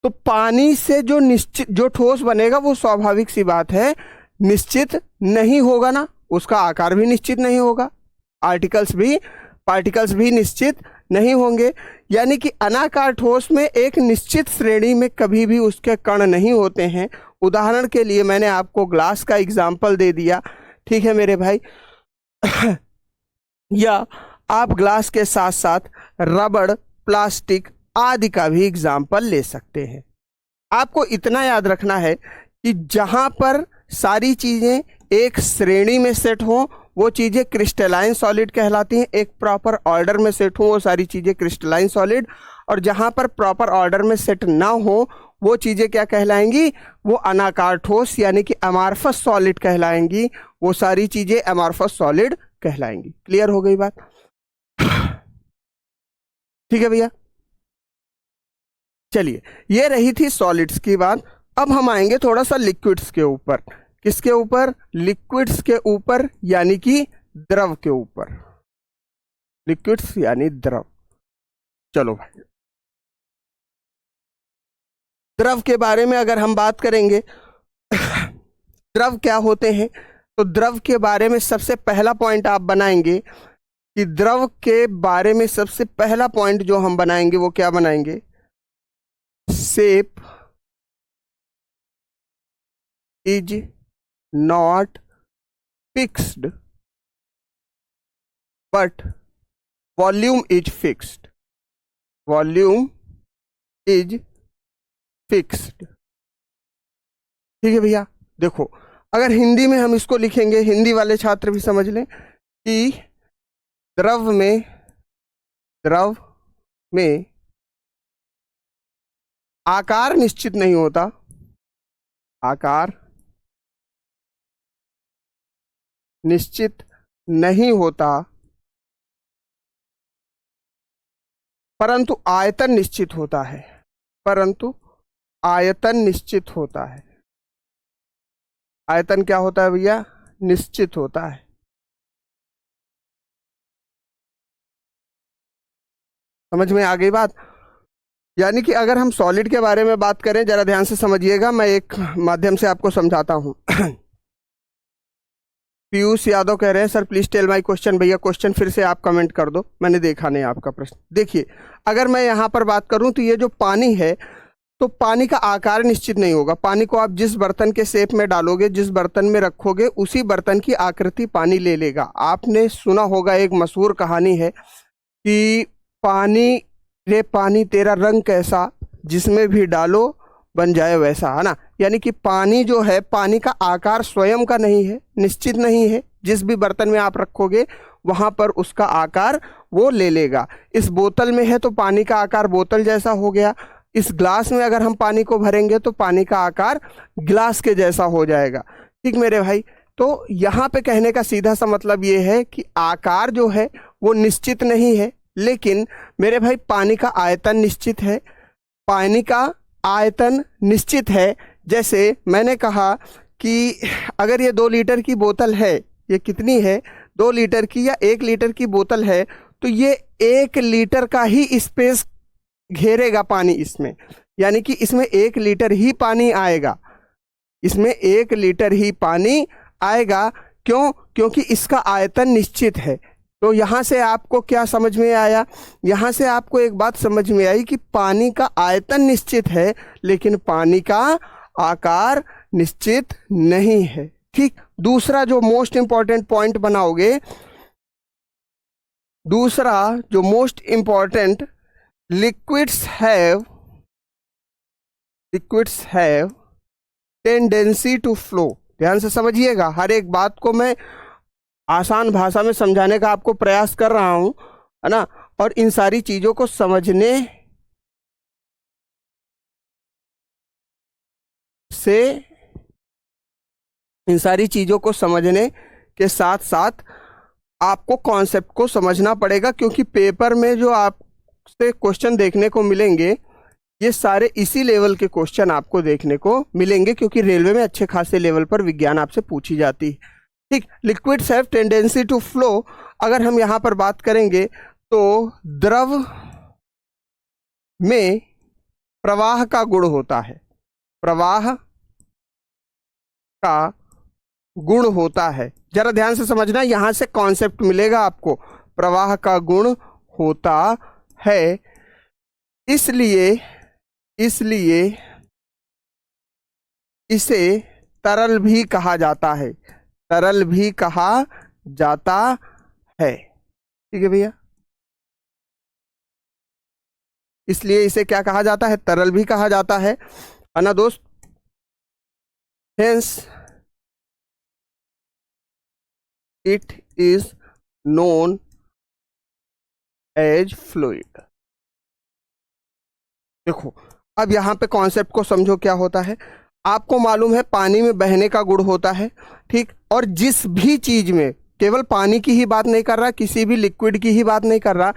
तो पानी से जो ठोस बनेगा वो स्वाभाविक सी बात है निश्चित नहीं होगा ना, उसका आकार भी निश्चित नहीं होगा, पार्टिकल्स भी निश्चित नहीं होंगे, यानी कि अनाकार ठोस में एक निश्चित श्रेणी में कभी भी उसके कण नहीं होते हैं। उदाहरण के लिए मैंने आपको ग्लास का एग्जाम्पल दे दिया, ठीक है मेरे भाई। या आप ग्लास के साथ साथ रबड़, प्लास्टिक आदि का भी एग्जाम्पल ले सकते हैं। आपको इतना याद रखना है कि जहां पर सारी चीजें एक श्रेणी में सेट हों वो चीजें क्रिस्टलाइन सॉलिड कहलाती हैं, एक प्रॉपर ऑर्डर में सेट हों वो सारी चीजें क्रिस्टलाइन सॉलिड, और जहां पर प्रॉपर ऑर्डर में सेट ना हो वो चीजें क्या कहलाएंगी, वो अनाकार ठोस यानी कि अमॉर्फस सॉलिड कहलाएंगी, वो सारी चीजें अमॉर्फस सॉलिड कहलाएंगी। क्लियर हो गई बात? ठीक है भैया, चलिए ये रही थी सॉलिड्स की बात। अब हम आएंगे थोड़ा सा लिक्विड्स के ऊपर। किसके ऊपर? लिक्विड्स के ऊपर, यानी कि द्रव के ऊपर। लिक्विड्स यानी द्रव। चलो भाई, द्रव के बारे में अगर हम बात करेंगे द्रव क्या होते हैं, तो द्रव के बारे में सबसे पहला पॉइंट आप बनाएंगे कि द्रव के बारे में सबसे पहला पॉइंट जो हम बनाएंगे वो क्या बनाएंगे? Shape is not fixed but volume is fixed. Volume is fixed. ठीक है भैया, देखो अगर हिंदी में हम इसको लिखेंगे, हिंदी वाले छात्र भी समझ लें कि द्रव में आकार निश्चित नहीं होता, आकार निश्चित नहीं होता, परंतु आयतन निश्चित होता है। परंतु आयतन निश्चित होता है। आयतन क्या होता है भैया? निश्चित होता है। समझ में आ गई बात? यानी कि अगर हम सॉलिड के बारे में बात करें, जरा ध्यान से समझिएगा, मैं एक माध्यम से आपको समझाता हूं। पीयूष यादव कह रहे हैं sir please tell my question. भैया क्वेश्चन फिर से आप कमेंट कर दो, मैंने देखा नहीं आपका प्रश्न। देखिए अगर मैं यहाँ पर बात करूं तो ये जो पानी है, तो पानी का आकार निश्चित नहीं होगा। पानी को आप जिस बर्तन के शेप में डालोगे, जिस बर्तन में रखोगे, उसी बर्तन की आकृति पानी ले लेगा। आपने सुना होगा, एक मशहूर कहानी है कि पानी रे पानी तेरा रंग कैसा, जिसमें भी डालो बन जाए वैसा, है ना। यानी कि पानी जो है, पानी का आकार स्वयं का नहीं है, निश्चित नहीं है। जिस भी बर्तन में आप रखोगे वहां पर उसका आकार वो ले लेगा। इस बोतल में है तो पानी का आकार बोतल जैसा हो गया। इस ग्लास में अगर हम पानी को भरेंगे तो पानी का आकार ग्लास के जैसा हो जाएगा। ठीक मेरे भाई, तो यहाँ पे कहने का सीधा सा मतलब ये है कि आकार जो है वो निश्चित नहीं है, लेकिन मेरे भाई पानी का आयतन निश्चित है। पानी का आयतन निश्चित है। जैसे मैंने कहा कि अगर ये 2 लीटर की बोतल है, ये कितनी है? 2 लीटर की या 1 लीटर की बोतल है, तो ये 1 लीटर का ही स्पेस घेरेगा पानी इसमें, यानी कि इसमें 1 लीटर ही पानी आएगा। इसमें 1 लीटर ही पानी आएगा। क्यों? क्योंकि इसका आयतन निश्चित है। तो यहाँ से आपको क्या समझ में आया? यहाँ से आपको एक बात समझ में आई कि पानी का आयतन निश्चित है, लेकिन पानी का आकार निश्चित नहीं है। ठीक, दूसरा जो मोस्ट इंपॉर्टेंट पॉइंट बनाओगे, दूसरा जो most important, liquids have tendency to flow. ध्यान से समझिएगा, हर एक बात को मैं आसान भाषा में समझाने का आपको प्रयास कर रहा हूं, है ना। और इन सारी चीजों को समझने से, इन सारी चीजों को समझने के साथ साथ आपको कॉन्सेप्ट को समझना पड़ेगा, क्योंकि पेपर में जो आपसे क्वेश्चन देखने को मिलेंगे ये सारे इसी लेवल के क्वेश्चन आपको देखने को मिलेंगे, क्योंकि रेलवे में अच्छे खासे लेवल पर विज्ञान आपसे पूछी जाती है। ठीक, liquids have tendency to flow. अगर हम यहां पर बात करेंगे तो द्रव में प्रवाह का गुण होता है। प्रवाह का गुण होता है। जरा ध्यान से समझना, यहां से कॉन्सेप्ट मिलेगा आपको। प्रवाह का गुण होता है, इसलिए इसलिए इसे तरल भी कहा जाता है, तरल भी कहा जाता है। ठीक है भैया, इसलिए इसे क्या कहा जाता है, तरल भी कहा जाता है ना दोस्त। Hence it is known as fluid. देखो अब यहां पे कॉन्सेप्ट को समझो क्या होता है। आपको मालूम है पानी में बहने का गुण होता है, ठीक, और जिस भी चीज में, केवल पानी की ही बात नहीं कर रहा, किसी भी लिक्विड की ही बात नहीं कर रहा,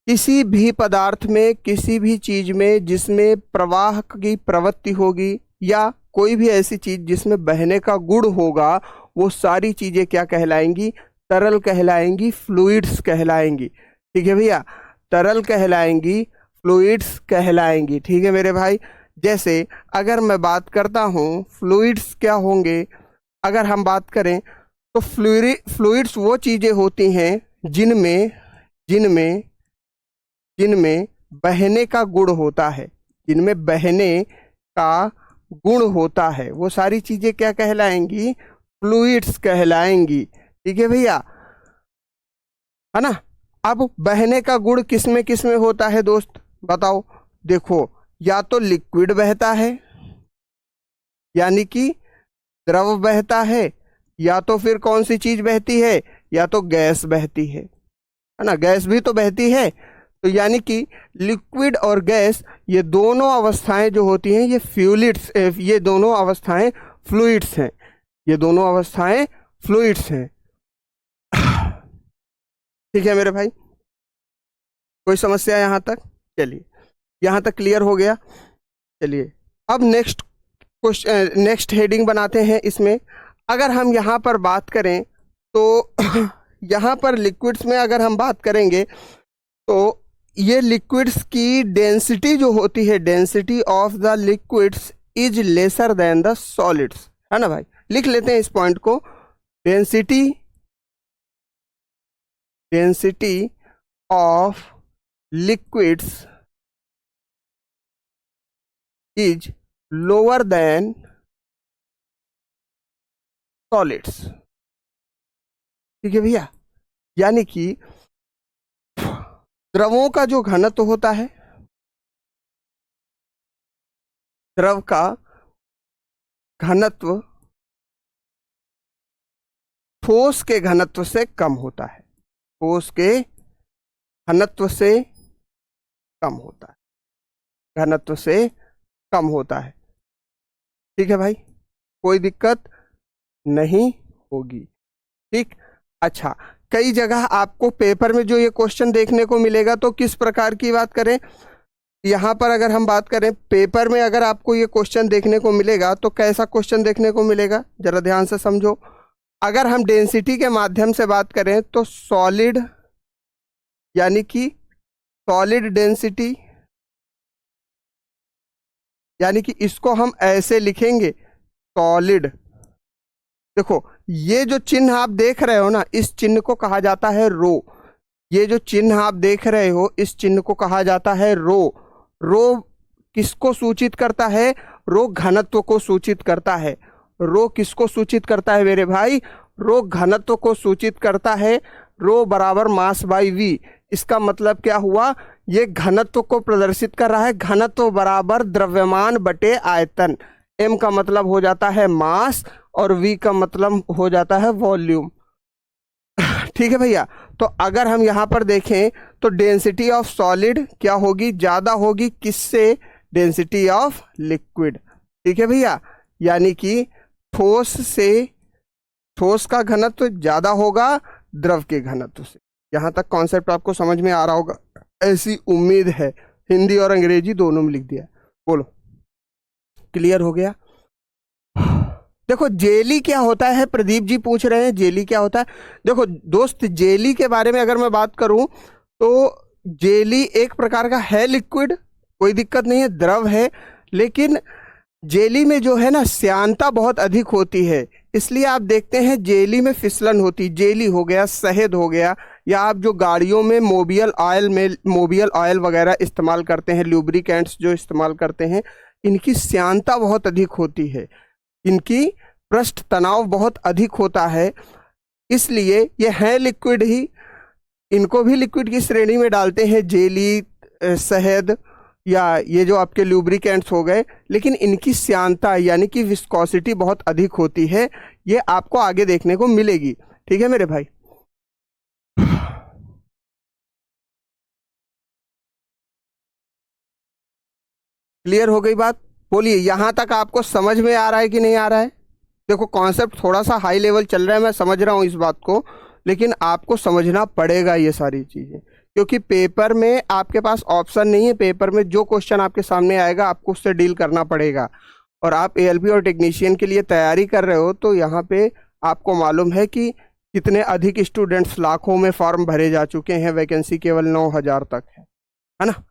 किसी भी पदार्थ में, किसी भी चीज में जिसमें प्रवाह की प्रवृत्ति होगी या कोई भी ऐसी चीज जिसमें बहने का गुण होगा, वो सारी चीजें क्या कहलाएंगी, तरल कहलाएंगी, फ्लूइड्स कहलाएंगी। ठीक है भैया, तरल कहलाएंगी, फ्लूइड्स कहलाएंगी। ठीक है मेरे भाई, जैसे अगर मैं बात करता हूँ फ्लूइड्स क्या होंगे, अगर हम बात करें तो फ्लूइड्स वो चीजें होती हैं जिनमें जिनमें जिनमें बहने का गुण होता है, जिनमें बहने का गुण होता है, वो सारी चीजें क्या कहलाएंगी, फ्लूइड्स कहलाएंगी। ठीक है भैया, है ना। अब बहने का गुण किस में होता है दोस्त, बताओ। देखो, या तो लिक्विड बहता है यानी कि द्रव बहता है, या तो फिर कौन सी चीज बहती है, या तो गैस बहती है ना, गैस भी तो बहती है। तो यानी कि लिक्विड और गैस, ये दोनों अवस्थाएं जो होती हैं ये फ्लूइड्स, ये दोनों अवस्थाएं फ्लूइड्स हैं, ये दोनों अवस्थाएं फ्लूइड्स हैं। ठीक है मेरे भाई, कोई समस्या यहां तक, चलिए यहां तक क्लियर हो गया। चलिए अब नेक्स्ट क्वेश्चन, नेक्स्ट हेडिंग बनाते हैं। इसमें अगर हम यहाँ पर बात करें तो यहाँ पर लिक्विड्स में अगर हम बात करेंगे तो ये लिक्विड्स की डेंसिटी जो होती है, density of the liquids is lesser than the solids, है ना भाई। लिख लेते हैं इस पॉइंट को, density of liquids is lower than solids. ठीक है भैया, यानी कि द्रवों का जो घनत्व होता है, द्रव का घनत्व ठोस के घनत्व से कम होता है, ठोस के घनत्व से कम होता है, घनत्व से कम होता है। ठीक है भाई, कोई दिक्कत नहीं होगी। ठीक, अच्छा, कई जगह आपको पेपर में जो ये क्वेश्चन देखने को मिलेगा, तो किस प्रकार की बात करें, यहाँ पर अगर हम बात करें पेपर में अगर आपको ये क्वेश्चन देखने को मिलेगा तो कैसा क्वेश्चन देखने को मिलेगा, जरा ध्यान से समझो। अगर हम डेंसिटी के माध्यम से बात करें तो सॉलिड, यानी कि सॉलिड डेंसिटी, यानी कि इसको हम ऐसे लिखेंगे सॉलिड। देखो ये जो चिन्ह आप देख रहे हो ना, इस चिन्ह को कहा जाता है रो। ये जो चिन्ह आप देख रहे हो, इस चिन्ह को कहा जाता है रो। रो किसको सूचित करता है, रो घनत्व को सूचित करता है। रो किसको सूचित करता है मेरे भाई, रो घनत्व को सूचित करता है। रो बराबर मास बाई वी, इसका मतलब क्या हुआ, ये घनत्व को प्रदर्शित कर रहा है। घनत्व बराबर द्रव्यमान बटे आयतन। एम का मतलब हो जाता है मास और वी का मतलब हो जाता है वॉल्यूम। ठीक है भैया, तो अगर हम यहाँ पर देखें तो डेंसिटी ऑफ सॉलिड क्या होगी, ज्यादा होगी किससे, डेंसिटी ऑफ लिक्विड। ठीक है भैया, यानी कि ठोस से, ठोस का घनत्व ज्यादा होगा द्रव के घनत्व से। यहाँ तक कॉन्सेप्ट आपको समझ में आ रहा होगा, ऐसी उम्मीद है। हिंदी और अंग्रेजी दोनों में लिख दिया, बोलो क्लियर हो गया। देखो जेली क्या होता है, प्रदीप जी पूछ रहे हैं जेली क्या होता है। देखो दोस्त, जेली के बारे में अगर मैं बात करूं तो जेली एक प्रकार का है लिक्विड, कोई दिक्कत नहीं है, द्रव है, लेकिन जेली में जो है ना श्यानता बहुत अधिक होती है, इसलिए आप देखते हैं जेली में फिसलन होती। जेली हो गया, शहद हो गया, या आप जो गाड़ियों में मोबियल ऑयल वगैरह इस्तेमाल करते हैं, ल्यूब्रिकेंट्स जो इस्तेमाल करते हैं, इनकी श्यानता बहुत अधिक होती है, इनकी पृष्ठ तनाव बहुत अधिक होता है, इसलिए ये हैं लिक्विड ही, इनको भी लिक्विड की श्रेणी में डालते हैं, जेली, शहद, या ये जो आपके ल्यूब्रिकेंट्स हो गए, लेकिन इनकी श्यानता यानी कि विस्कोसिटी बहुत अधिक होती है। ये आपको आगे देखने को मिलेगी। ठीक है मेरे भाई। क्लियर हो गई बात? बोलिए, यहां तक आपको समझ में आ रहा है कि नहीं आ रहा है? देखो, कॉन्सेप्ट थोड़ा सा हाई लेवल चल रहा है, मैं समझ रहा हूं इस बात को, लेकिन आपको समझना पड़ेगा ये सारी चीजें, क्योंकि पेपर में आपके पास ऑप्शन नहीं है। पेपर में जो क्वेश्चन आपके सामने आएगा आपको उससे डील करना पड़ेगा। और आप एएलपी और टेक्नीशियन के लिए तैयारी कर रहे हो, तो यहाँ पे आपको मालूम है कि कितने अधिक स्टूडेंट्स, लाखों में फॉर्म भरे जा चुके हैं, वैकेंसी केवल 9,000 तक है ना?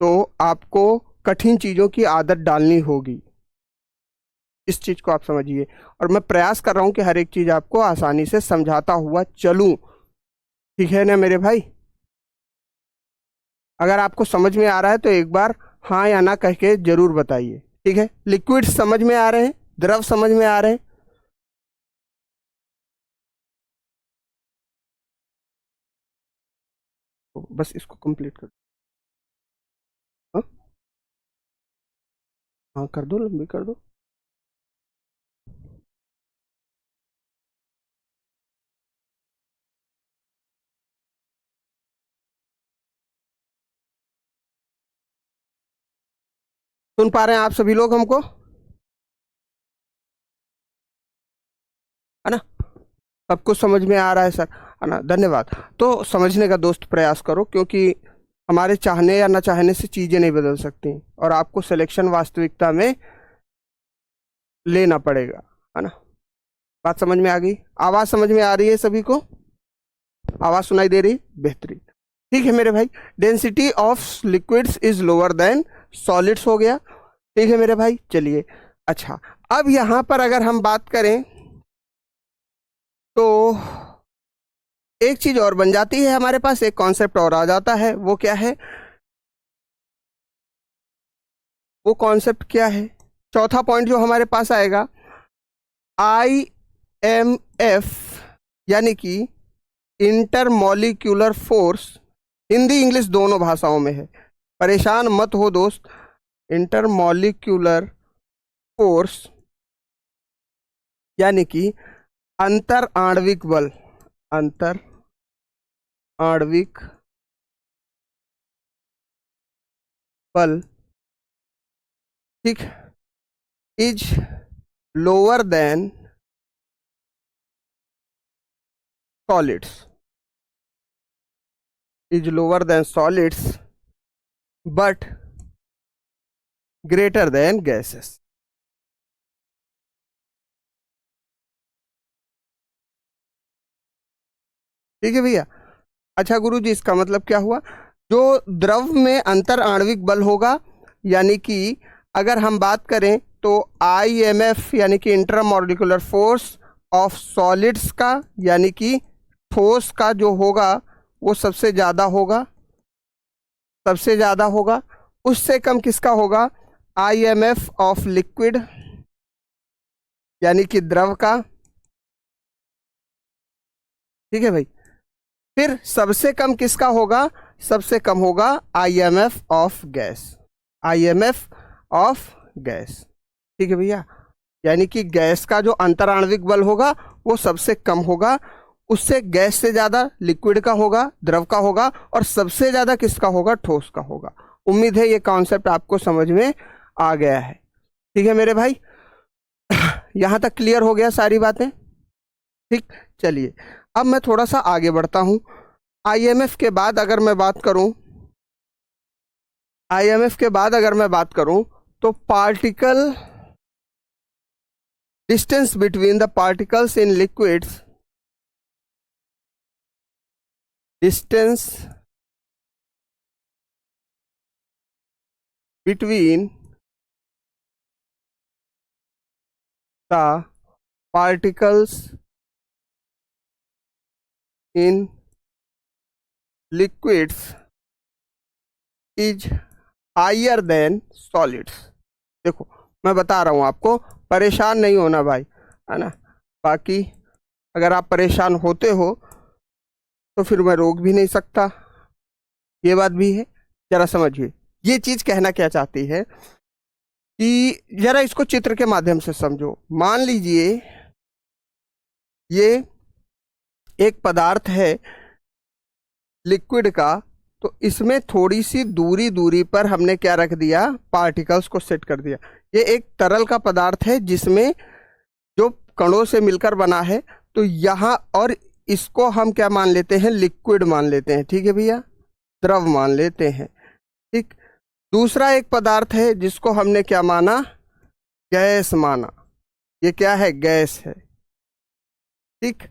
तो आपको कठिन चीज़ों की आदत डालनी होगी, इस चीज़ को आप समझिए। और मैं प्रयास कर रहा हूँ कि हर एक चीज़ आपको आसानी से समझाता हुआ चलूँ। ठीक है ना मेरे भाई? अगर आपको समझ में आ रहा है तो एक बार हाँ या ना कह के जरूर बताइए। ठीक है, लिक्विड समझ में आ रहे हैं, द्रव समझ में आ रहे हैं? तो बस इसको कंप्लीट कर। हाँ, हाँ कर दो, लंबी कर दो। सुन पा रहे हैं आप सभी लोग हमको, है ना? सब कुछ समझ में आ रहा है सर, है ना? धन्यवाद। तो समझने का दोस्त प्रयास करो, क्योंकि हमारे चाहने या ना चाहने से चीज़ें नहीं बदल सकती, और आपको सिलेक्शन वास्तविकता में लेना पड़ेगा, है ना? बात समझ में आ गई? आवाज़ समझ में आ रही है सभी को? आवाज़ सुनाई दे रही? बेहतरीन। ठीक है मेरे भाई, density of liquids is lower than solids हो गया। ठीक है मेरे भाई, चलिए। अच्छा, अब यहां पर अगर हम बात करें तो एक चीज और बन जाती है, हमारे पास एक कॉन्सेप्ट और आ जाता है। वो क्या है? वो कॉन्सेप्ट क्या है? चौथा पॉइंट जो हमारे पास आएगा, IMF, यानी कि इंटरमॉलिक्यूलर फोर्स। हिंदी इंग्लिश दोनों भाषाओं में है, परेशान मत हो दोस्त। इंटरमॉलिक्यूलर फोर्स यानी कि अंतर आणविक बल, अंतर आणविक बल, ठीक, is lower than solids, is lower than solids but greater than gases. ठीक है भैया? अच्छा गुरु जी, इसका मतलब क्या हुआ? जो द्रव में अंतर आणविक बल होगा, यानी कि अगर हम बात करें तो IMF यानी कि इंटरमॉलिक्यूलर फोर्स ऑफ सॉलिड्स का, यानी कि ठोस का जो होगा वो सबसे ज़्यादा होगा, सबसे ज़्यादा होगा। उससे कम किसका होगा? IMF ऑफ लिक्विड, यानी कि द्रव का। ठीक है भाई? फिर सबसे कम किसका होगा? सबसे कम होगा IMF of gas, IMF of gas. ठीक है भैया? यानी कि गैस का जो अंतराण्विक बल होगा वो सबसे कम होगा, उससे गैस से ज्यादा लिक्विड का होगा, द्रव का होगा, और सबसे ज्यादा किसका होगा? ठोस का होगा। उम्मीद है ये कॉन्सेप्ट आपको समझ में आ गया है। ठीक है मेरे भाई? यहां तक क्लियर हो गया सारी बातें? ठीक, चलिए अब मैं थोड़ा सा आगे बढ़ता हूं। IMF के बाद अगर मैं बात करूं, IMF के बाद अगर मैं बात करूं तो particle distance between the particles in liquids, distance between the particles in liquids is higher than solids। देखो मैं बता रहा हूं आपको, परेशान नहीं होना भाई, है ना। बाकी अगर आप परेशान होते हो तो फिर मैं रोक भी नहीं सकता, ये बात भी है। जरा समझिए ये चीज कहना क्या चाहती है कि जरा इसको चित्र के माध्यम से समझो। मान लीजिए ये एक पदार्थ है लिक्विड का, तो इसमें थोड़ी सी दूरी दूरी पर हमने क्या रख दिया, पार्टिकल्स को सेट कर दिया। ये एक तरल का पदार्थ है जिसमें जो कणों से मिलकर बना है, तो यहाँ और इसको हम क्या मान लेते हैं, लिक्विड मान लेते हैं, ठीक है भैया, द्रव मान लेते हैं, ठीक। दूसरा एक पदार्थ है जिसको हमने क्या माना, गैस माना। ये क्या है, गैस है, ठीक।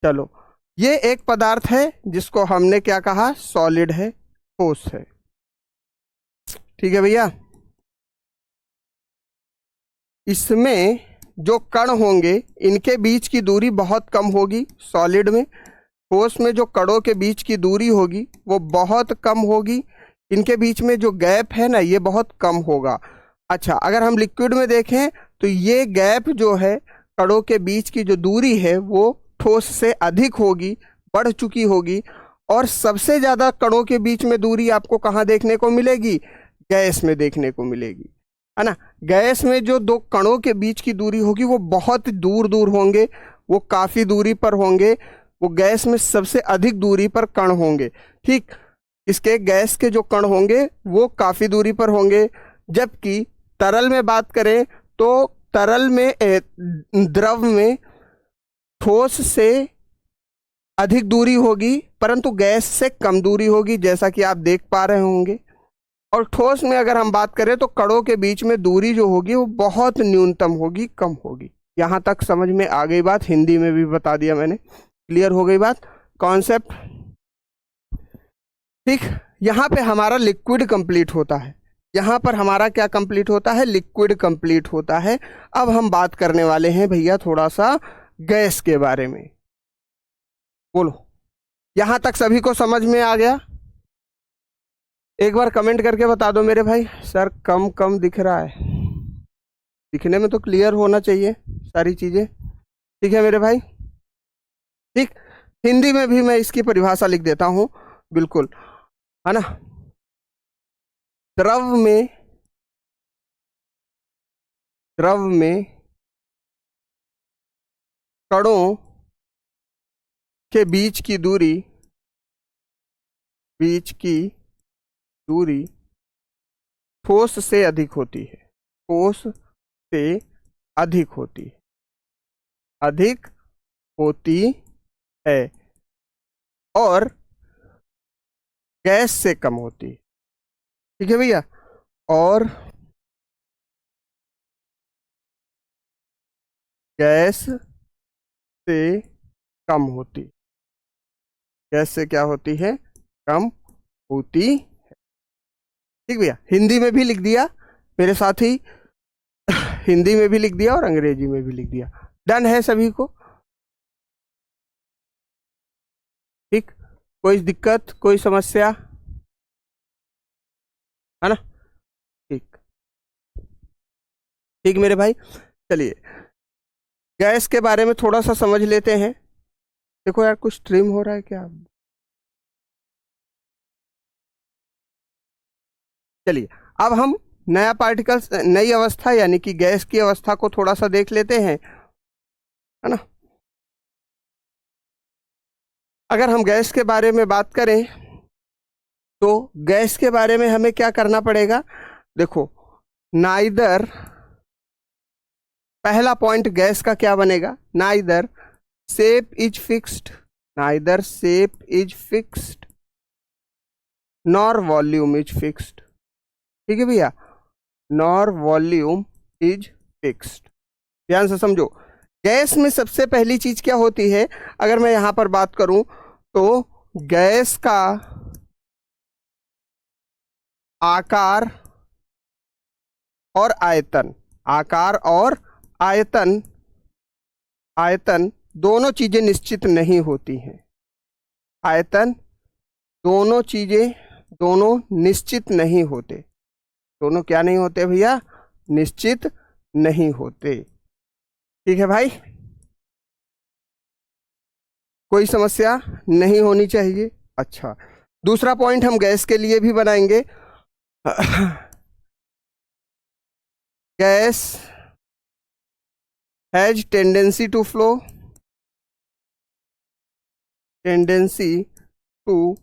चलो ये एक पदार्थ है जिसको हमने क्या कहा, सॉलिड है, ठोस है, ठीक है भैया। इसमें जो कण होंगे इनके बीच की दूरी बहुत कम होगी सॉलिड में, ठोस में जो कणों के बीच की दूरी होगी वो बहुत कम होगी, इनके बीच में जो गैप है ना ये बहुत कम होगा। अच्छा अगर हम लिक्विड में देखें तो ये गैप जो है, कणों के बीच की जो दूरी है वो ठोस से अधिक होगी, बढ़ चुकी होगी। और सबसे ज़्यादा कणों के बीच में दूरी आपको कहाँ देखने को मिलेगी, गैस में देखने को मिलेगी, है ना। गैस में जो दो कणों के बीच की दूरी होगी वो बहुत दूर दूर होंगे, वो काफ़ी दूरी पर होंगे, वो गैस में सबसे अधिक दूरी पर कण होंगे, ठीक। इसके गैस के जो कण होंगे वो काफ़ी दूरी पर होंगे। जबकि तरल में बात करें तो तरल में द्रव में ठोस से अधिक दूरी होगी परंतु गैस से कम दूरी होगी, जैसा कि आप देख पा रहे होंगे। और ठोस में अगर हम बात करें तो कणों के बीच में दूरी जो होगी वो बहुत न्यूनतम होगी, कम होगी। यहाँ तक समझ में आ गई बात, हिंदी में भी बता दिया मैंने, क्लियर हो गई बात, कॉन्सेप्ट, ठीक। यहाँ पे हमारा लिक्विड कंप्लीट होता है, यहाँ पर हमारा क्या कंप्लीट होता है, लिक्विड कंप्लीट होता है। अब हम बात करने वाले हैं भैया थोड़ा सा गैस के बारे में। बोलो यहाँ तक सभी को समझ में आ गया? एक बार कमेंट करके बता दो मेरे भाई, सर कम कम दिख रहा है। दिखने में तो क्लियर होना चाहिए सारी चीज़ें, ठीक है मेरे भाई, ठीक। हिंदी में भी मैं इसकी परिभाषा लिख देता हूँ, बिल्कुल, है ना। द्रव में कणों के बीच की दूरी ठोस से अधिक होती है, ठोस से अधिक होती है और गैस से कम होती है, ठीक है भैया। और गैस से कम होती, गैस से क्या होती है, कम होती है, ठीक भैया। हिंदी में भी लिख दिया मेरे साथ ही, हिंदी में भी लिख दिया और अंग्रेजी में भी लिख दिया। डन है सभी को, ठीक। कोई दिक्कत, कोई समस्या, है ना, ठीक, ठीक मेरे भाई। चलिए गैस के बारे में थोड़ा सा समझ लेते हैं। देखो यार कुछ ट्रिम हो रहा है क्या? चलिए अब हम नया पार्टिकल्स, नई अवस्था यानी कि गैस की अवस्था को थोड़ा सा देख लेते हैं, है ना। अगर हम गैस के बारे में बात करें तो गैस के बारे में हमें क्या करना पड़ेगा, देखो नाइदर, पहला पॉइंट गैस का क्या बनेगा, neither shape is fixed, neither shape is fixed nor volume is fixed, ठीक है भैया, नॉर वॉल्यूम इज फिक्स्ड। ध्यान से समझो, गैस में सबसे पहली चीज क्या होती है, अगर मैं यहां पर बात करूं तो गैस का आकार और आयतन, आकार और आयतन आयतन दोनों चीजें निश्चित नहीं होती हैं। आयतन दोनों चीजें दोनों निश्चित नहीं होते। दोनों क्या नहीं होते भैया? निश्चित नहीं होते। ठीक है भाई, कोई समस्या नहीं होनी चाहिए। अच्छा, दूसरा पॉइंट हम गैस के लिए भी बनाएंगे। Gas has tendency to flow, tendency to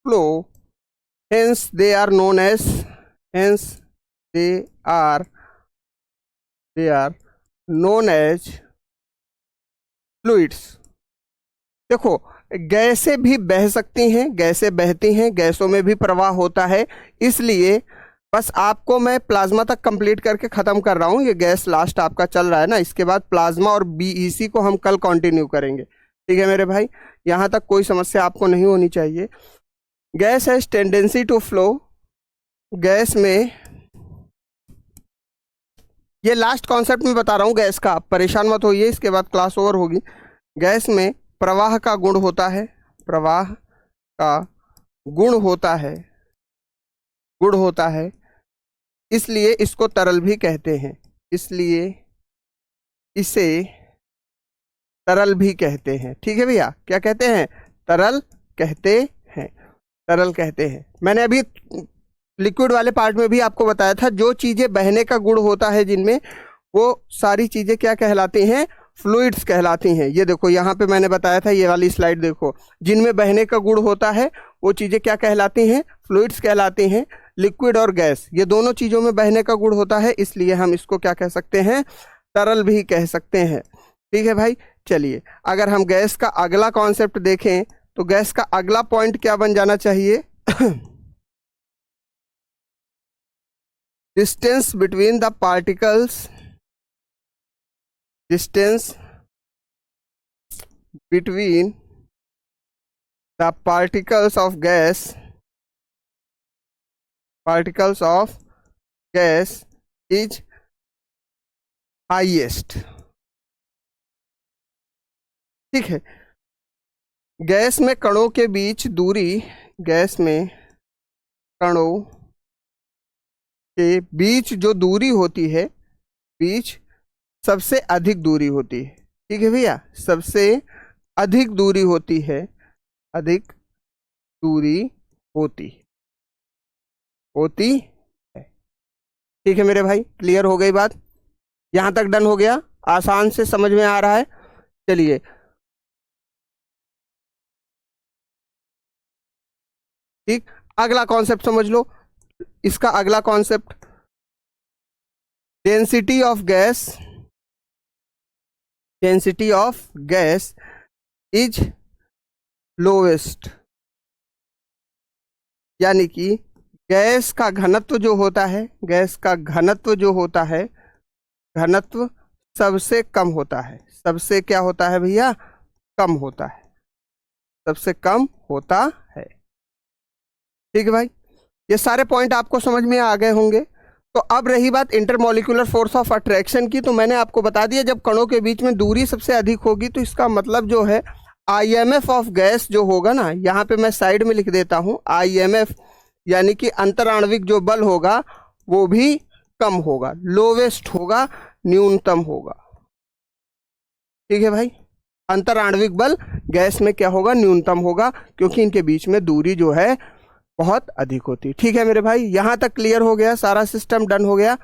flow, hence they are known as, hence they are known as fluids। देखो, गैसें भी बह सकती हैं, गैसें बहती हैं, गैसों में भी प्रवाह होता है। इसलिए बस आपको मैं प्लाज्मा तक कंप्लीट करके ख़त्म कर रहा हूँ। ये गैस लास्ट आपका चल रहा है ना, इसके बाद प्लाज्मा और बीईसी को हम कल कंटिन्यू करेंगे। ठीक है मेरे भाई, यहाँ तक कोई समस्या आपको नहीं होनी चाहिए। Gas has tendency to flow, gas में, ये लास्ट कॉन्सेप्ट में बता रहा हूँ गैस का, परेशान मत होइए, इसके बाद क्लास ओवर होगी। गैस में प्रवाह का गुण होता है, प्रवाह का गुण होता है, गुण होता है, इसलिए इसको तरल भी कहते हैं, इसलिए इसे तरल भी कहते हैं। ठीक है भैया, क्या कहते हैं? तरल कहते हैं, तरल कहते हैं। मैंने अभी लिक्विड वाले पार्ट में भी आपको बताया था, जो चीजें बहने का गुण होता है जिनमें, वो सारी चीजें क्या कहलाती हैं? फ्लूइड्स कहलाती हैं। ये देखो यहाँ पे मैंने बताया था, ये वाली स्लाइड देखो, जिनमें बहने का गुण होता है वो चीजें क्या कहलाती हैं? फ्लूइड्स कहलाती हैं। लिक्विड और गैस, ये दोनों चीजों में बहने का गुण होता है, इसलिए हम इसको क्या कह सकते हैं? तरल भी कह सकते हैं। ठीक है भाई, चलिए अगर हम गैस का अगला कॉन्सेप्ट देखें तो गैस का अगला पॉइंट क्या बन जाना चाहिए? Distance between the particles, distance between the particles of gas, particles of gas is highest। ठीक है, गैस में कणों के बीच दूरी, गैस में कणों के बीच जो दूरी होती है, बीच सबसे अधिक दूरी होती है। ठीक है भैया, सबसे अधिक दूरी होती है, अधिक दूरी होती है। ठीक है मेरे भाई, क्लियर हो गई बात? यहां तक डन हो गया? आसान से समझ में आ रहा है? चलिए ठीक, अगला कॉन्सेप्ट समझ लो। इसका अगला concept, density of gas, density of gas is lowest, यानी कि गैस का घनत्व जो होता है, गैस का घनत्व जो होता है, घनत्व सबसे कम होता है। सबसे क्या होता है भैया? कम होता है, सबसे कम होता है। ठीक है भाई, ये सारे पॉइंट आपको समझ में आ गए होंगे। तो अब रही बात इंटरमॉलिक्यूलर फोर्स ऑफ अट्रैक्शन की, तो मैंने आपको बता दिया जब कणों के बीच में दूरी सबसे अधिक होगी तो इसका मतलब जो है IMF ऑफ गैस जो होगा ना, यहाँ पे मैं साइड में लिख देता हूँ, IMF यानी कि अंतराण्विक जो बल होगा वो भी कम होगा, लोवेस्ट होगा, न्यूनतम होगा। ठीक है भाई, अंतराण्विक बल गैस में क्या होगा? न्यूनतम होगा, क्योंकि इनके बीच में दूरी जो है बहुत अधिक होती है। ठीक है मेरे भाई, यहां तक क्लियर हो गया? सारा सिस्टम डन हो गया?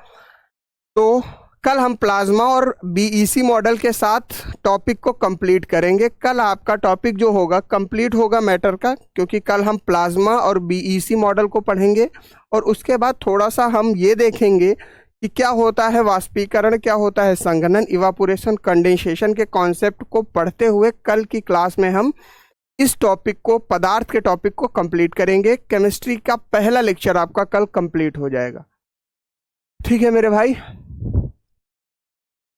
तो कल हम प्लाज्मा और बीईसी मॉडल के साथ टॉपिक को कंप्लीट करेंगे। कल आपका टॉपिक जो होगा कंप्लीट होगा मैटर का, क्योंकि कल हम प्लाज्मा और बीईसी मॉडल को पढ़ेंगे और उसके बाद थोड़ा सा हम ये देखेंगे कि क्या होता है वाष्पीकरण, क्या होता है संघनन, इवापोरेशन, कंडेंसेशन के कॉन्सेप्ट को पढ़ते हुए कल की क्लास में हम इस टॉपिक को, पदार्थ के टॉपिक को कंप्लीट करेंगे। केमिस्ट्री का पहला लेक्चर आपका कल कंप्लीट हो जाएगा। ठीक है मेरे भाई,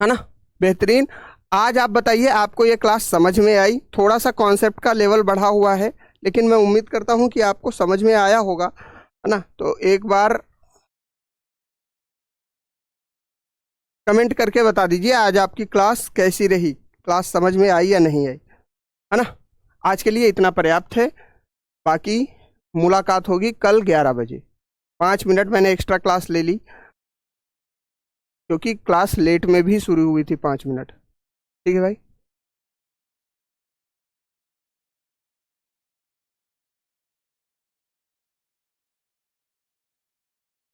है ना? बेहतरीन। आज आप बताइए, आपको ये क्लास समझ में आई? थोड़ा सा कॉन्सेप्ट का लेवल बढ़ा हुआ है, लेकिन मैं उम्मीद करता हूं कि आपको समझ में आया होगा, है ना? तो एक बार कमेंट करके बता दीजिए आज आपकी क्लास कैसी रही। क्लास समझ में आई या नहीं आई, है ना। आज के लिए इतना पर्याप्त है, बाकी मुलाकात होगी कल 11 बजे। 5 मिनट मैंने एक्स्ट्रा क्लास ले ली क्योंकि क्लास लेट में भी शुरू हुई थी 5 मिनट। ठीक है भाई।